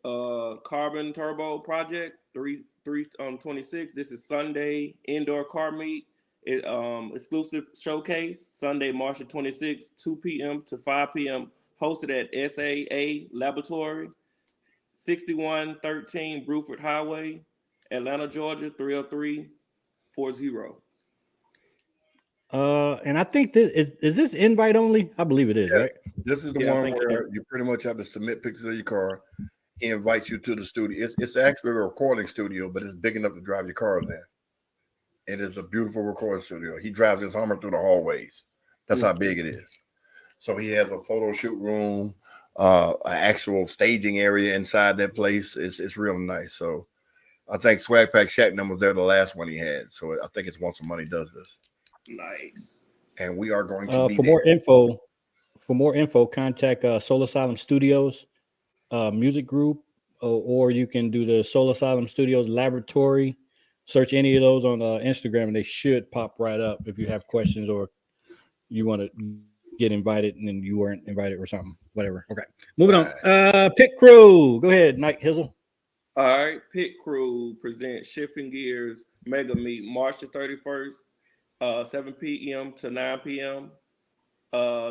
Carbon Turbo Project 326. This is Sunday indoor car meet. Exclusive showcase Sunday, March 26th, 2 p.m. to 5 p.m. Hosted at SAA Laboratory, 6113 Bruford Highway, Atlanta, Georgia 30340. And I think this is this invite only? I believe it is, right? This is the one where you pretty much have to submit pictures of your car. He invites you to the studio. It's actually a recording studio, but it's big enough to drive your cars in. It is a beautiful recording studio. He drives his Hummer through the hallways. That's how big it is. So he has a photo shoot room, an actual staging area inside that place. It's real nice. So I think Swag Pack Shacknum was there the last one he had. So I think it's once a month he does this. Nice. And we are going to be for more info, contact Soul Asylum Studios music group, or you can do the Soul Asylum Studios Laboratory. Search any of those on Instagram, and they should pop right up if you have questions or you want to get invited and then you weren't invited or something. Whatever. Okay. Moving on. Pit Crew. Go ahead, Night Hizzle. All right. Pit Crew presents Shifting Gears Mega Meet March the 31st. 7 p.m. to 9 p.m.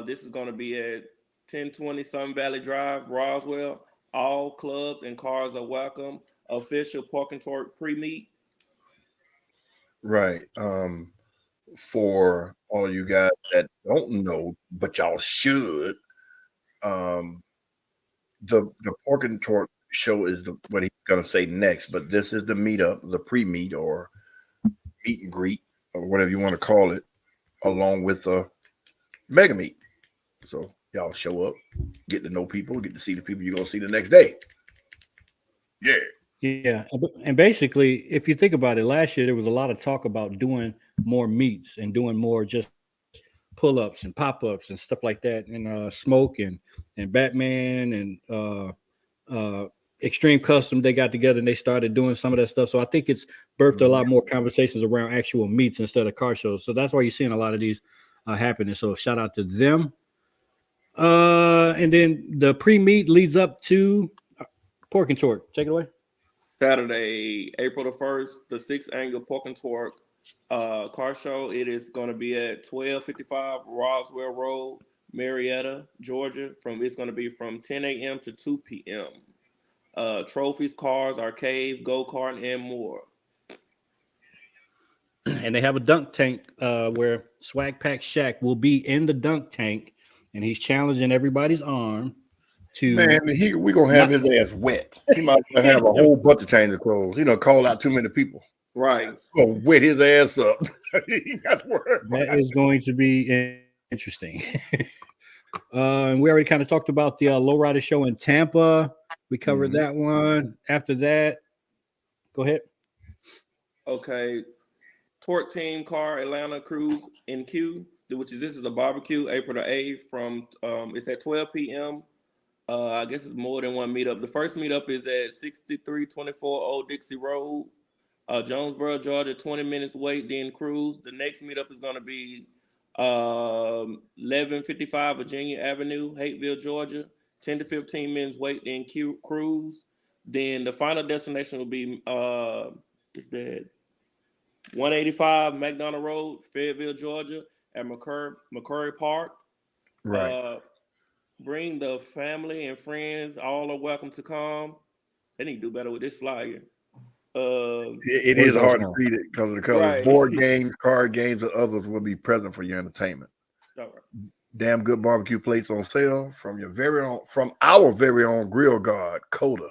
This is going to be at 1020 Sun Valley Drive, Roswell. All clubs and cars are welcome. Official Park and Torque pre-meet. Right. For all of you guys that don't know, but y'all should, the Pork and Torque show is what he's going to say next, but this is the meetup, the pre-meet or meet and greet, or whatever you want to call it, along with the mega meet. So y'all show up, get to know people, get to see the people you're going to see the next day. Yeah. Yeah. And basically, if you think about it, last year there was a lot of talk about doing more meets and doing more just pull-ups and pop-ups and stuff like that, and Smoke and Batman and Extreme Custom, they got together and they started doing some of that stuff. So I think it's birthed a lot more conversations around actual meets instead of car shows. So that's why you're seeing a lot of these happening. So shout out to them. And then the pre-meet leads up to Pork and Torque. Take it away. Saturday, April the 1st, the 6th annual Pork and Torque car show. It is going to be at 1255 Roswell Road, Marietta, Georgia. It's going to be from 10 a.m. to 2 p.m. Trophies, cars, arcade, go-kart, and more. And they have a dunk tank where Swag Pack Shaq will be in the dunk tank, and he's challenging everybody's arm to. Man, we're gonna have his ass wet. He might have a whole bunch of change of clothes. Call out too many people. Right. Gonna wet his ass up. He got to work. That is going to be interesting. And we already kind of talked about the lowrider show in Tampa. We covered that one. After that, go ahead. Okay. Torque Team Car Atlanta Cruise in Q, this is a barbecue, April the 8th from it's at 12 p.m. I guess it's more than one meetup. The first meetup is at 6324 Old Dixie Road, Jonesboro, Georgia, 20 minutes wait, then cruise. The next meetup is going to be 1155 Virginia Avenue, Hateville, Georgia, 10 to 15 minutes wait, then cruise. Then the final destination will be is that 185 McDonald Road, Fayetteville, Georgia, at McCurry Park. Right. Bring the family and friends. All are welcome to come. They need to do better with this flyer. It is hard to read it because of the colors. Right. Board games, card games, and others will be present for your entertainment. All right. Damn good barbecue plates on sale from our very own grill guard, Coda.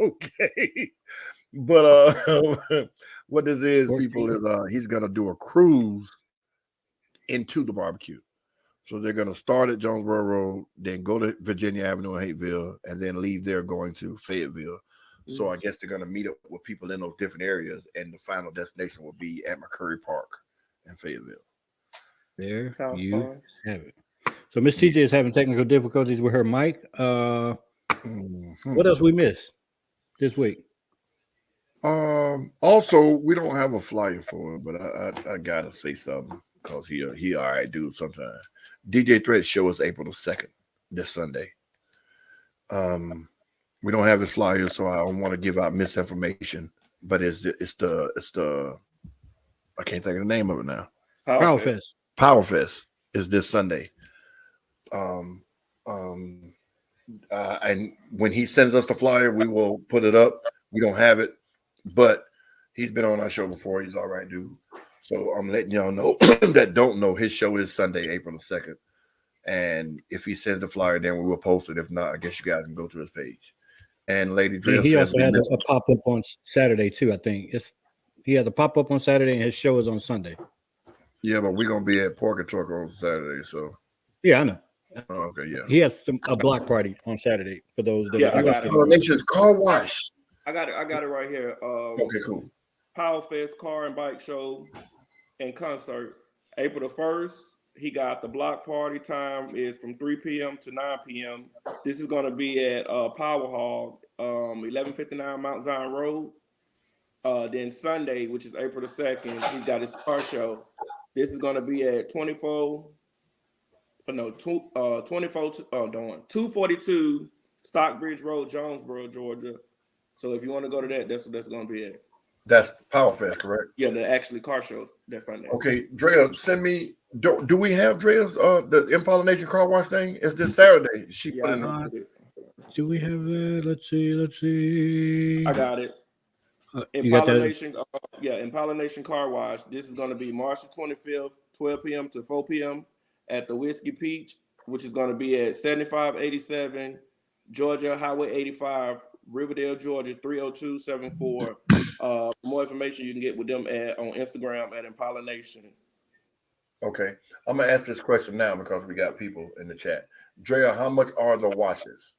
Okay. But what this is, people, is he's gonna do a cruise into the barbecue. So they're gonna start at Jonesboro Road, then go to Virginia Avenue in Hateville, and then leave there going to Fayetteville. So I guess they're gonna meet up with people in those different areas, and the final destination will be at McCurry Park in Fayetteville. There you have it. So Miss TJ is having technical difficulties with her mic. What else we missed this week? Also, we don't have a flyer for it, but I gotta say something because he all right dude sometimes. DJ Threat show is April the 2nd, this Sunday. We don't have his flyer, so I don't want to give out misinformation. But it's the I can't think of the name of it now. Power Fest. Power Fest is this Sunday. And when he sends us the flyer, we will put it up. We don't have it, but he's been on our show before. He's all right, dude. So I'm letting y'all know that don't know his show is Sunday, April the 2nd. And if he sends the flyer, then we will post it. If not, I guess you guys can go to his page. And Lady Drill he says also has a pop up on Saturday too. I think he has a pop up on Saturday, and his show is on Sunday. Yeah, but we're gonna be at Pork and Torque on Saturday. So yeah, I know. Oh, okay, yeah. He has a block party on Saturday for those. Yeah, I got it. Nature's Car Wash. I got it right here. Okay, cool. Power Fest Car and Bike Show and Concert, April the 1st. He got the block party time is from 3 p.m. to 9 p.m. This is going to be at Power Hall, 1159 Mount Zion Road. Then Sunday, which is April the 2nd, he's got his car show. This is going to be at 242 Stockbridge Road, Jonesboro, Georgia. So if you want to go to that, that's what that's going to be at. That's Power Fest, correct? Yeah, the actually car shows that Sunday. Okay, Drea, send me. Do we have Drea's the Impala Nation Car Wash thing? It's this Saturday. Do we have that? Let's see. I got it. Impala Nation, Impala Nation Car Wash. This is going to be March the 25th, 12 p.m. to 4 p.m. at the Whiskey Peach, which is going to be at 7587 Georgia Highway 85, Riverdale, Georgia 30274. More information you can get with them on Instagram at Impala Nation. Okay, I'm gonna ask this question now because we got people in the chat. Drea, how much are the washes?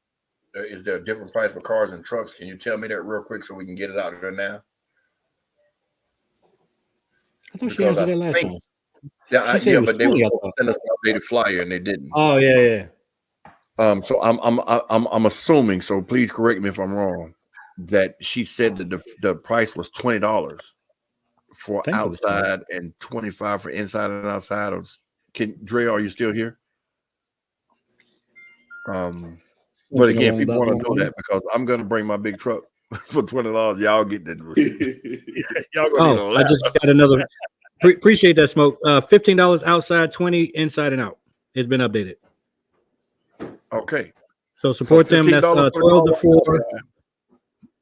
Is there a different price for cars and trucks? Can you tell me that real quick so we can get it out there now? I thought she answered that last time. Yeah, but they were send us an updated flyer and they didn't. Oh yeah. So I'm assuming. So please correct me if I'm wrong. That she said that the price was $20 for outside and $25 for inside and outside. Dre, are you still here? But again, people want to know that because I'm gonna bring my big truck for $20. Y'all get that. Y'all gonna need a lap. I just got another. Appreciate that, Smoke. $15 outside, 20 inside and out. It's been updated. Okay. So support them. That's 12 to 4.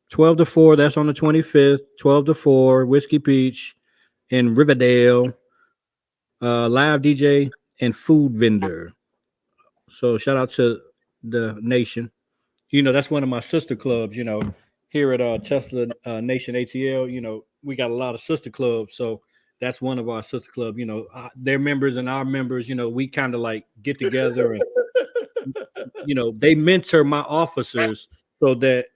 12 to 4. That's on the 25th. 12 to 4. Whiskey Peach in Riverdale. Live DJ and food vendor. So shout out to the nation. You know, that's one of my sister clubs. You know, here at Tesla Nation ATL. You know, we got a lot of sister clubs. So that's one of our sister clubs. You know, their members and our members. You know, we kind of like get together and. You know, they mentor my officers so that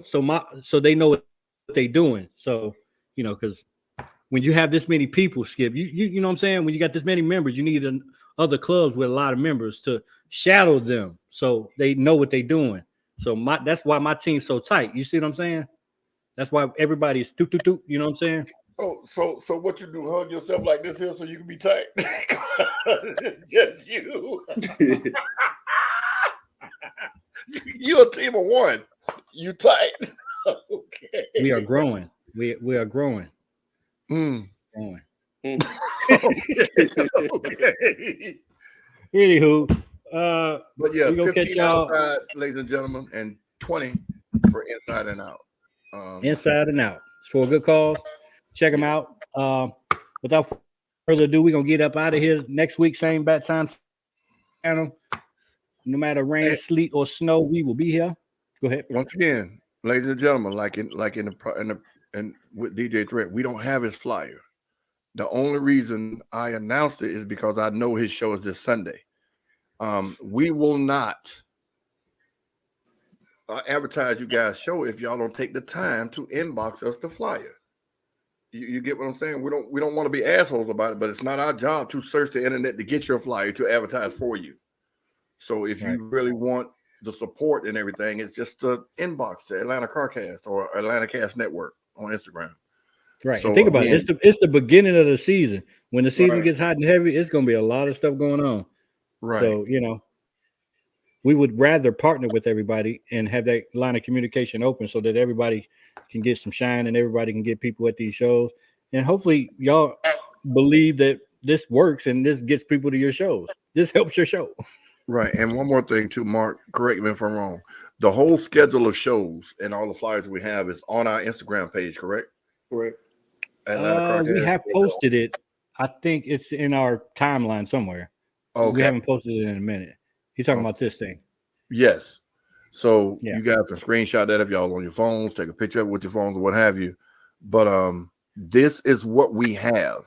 so they know what they're doing. So, you know, because when you have this many people, Skip, you know what I'm saying? When you got this many members, you need other clubs with a lot of members to shadow them so they know what they're doing. So that's why my team's so tight. You see what I'm saying? That's why everybody's toot. You know what I'm saying? Oh, so what you do? Hug yourself like this here so you can be tight? Just you. You're a team of one. You tight. Okay. We are growing. We are growing. Growing. Okay. Anywho, but yeah, 15 outside, ladies and gentlemen, and 20 for inside and out. Inside and out. It's for a good cause. Check them out. Without further ado, we're gonna get up out of here next week, same bat time channel. No matter rain, sleet, or snow, we will be here. Go ahead. Once again, ladies and gentlemen, like in with DJ Threat, we don't have his flyer. The only reason I announced it is because I know his show is this Sunday. We will not advertise you guys' show if y'all don't take the time to inbox us the flyer. You get what I'm saying? We don't want to be assholes about it, but it's not our job to search the internet to get your flyer to advertise for you. So if you really want the support and everything, it's just the inbox to Atlanta CarCast or Atlanta Cast Network on Instagram. Right. So, and think about it. It's the beginning of the season. When the season gets hot and heavy, it's going to be a lot of stuff going on. Right. So, you know, we would rather partner with everybody and have that line of communication open so that everybody can get some shine and everybody can get people at these shows. And hopefully y'all believe that this works and this gets people to your shows. This helps your show. Right. And one more thing too, Mark, correct me if I'm wrong. The whole schedule of shows and all the flyers we have is on our Instagram page, correct? Correct. We have posted it. I think it's in our timeline somewhere. Okay. We haven't posted it in a minute. You're talking about this thing. Yes. So you guys can screenshot that if y'all on your phones, take a picture of it with your phones or what have you. But this is what we have.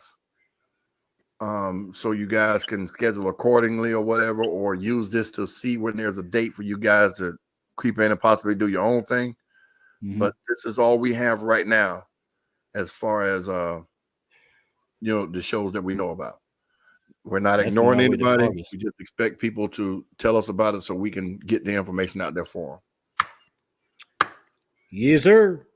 So you guys can schedule accordingly or whatever, or use this to see when there's a date for you guys to creep in and possibly do your own thing. Mm-hmm. But this is all we have right now as far as the shows that we know about. We're not ignoring anybody. We just expect people to tell us about it so we can get the information out there for them. Yes, sir.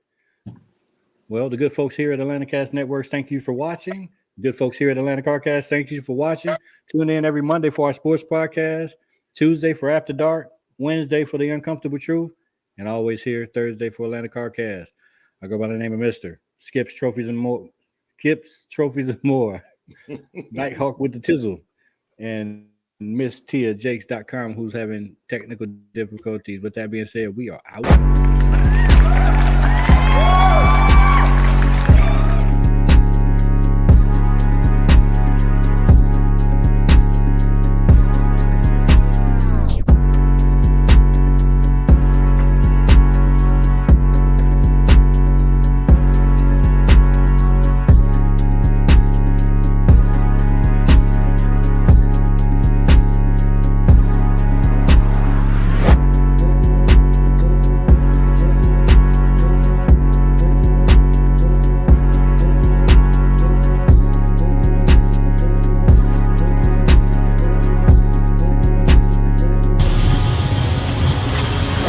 Well, the good folks here at Atlanta Cast Networks, thank you for watching. Good folks here at Atlanta CarCast, thank you for watching. Tune in every Monday for our sports podcast, Tuesday for After Dark, Wednesday for The Uncomfortable Truth, and always here Thursday for Atlanta CarCast. I go by the name of Mr. Skips Trophies and More. Nighthawk with the Tizzle, and Miss TiaJakes.com, who's having technical difficulties. With that being said, we are out.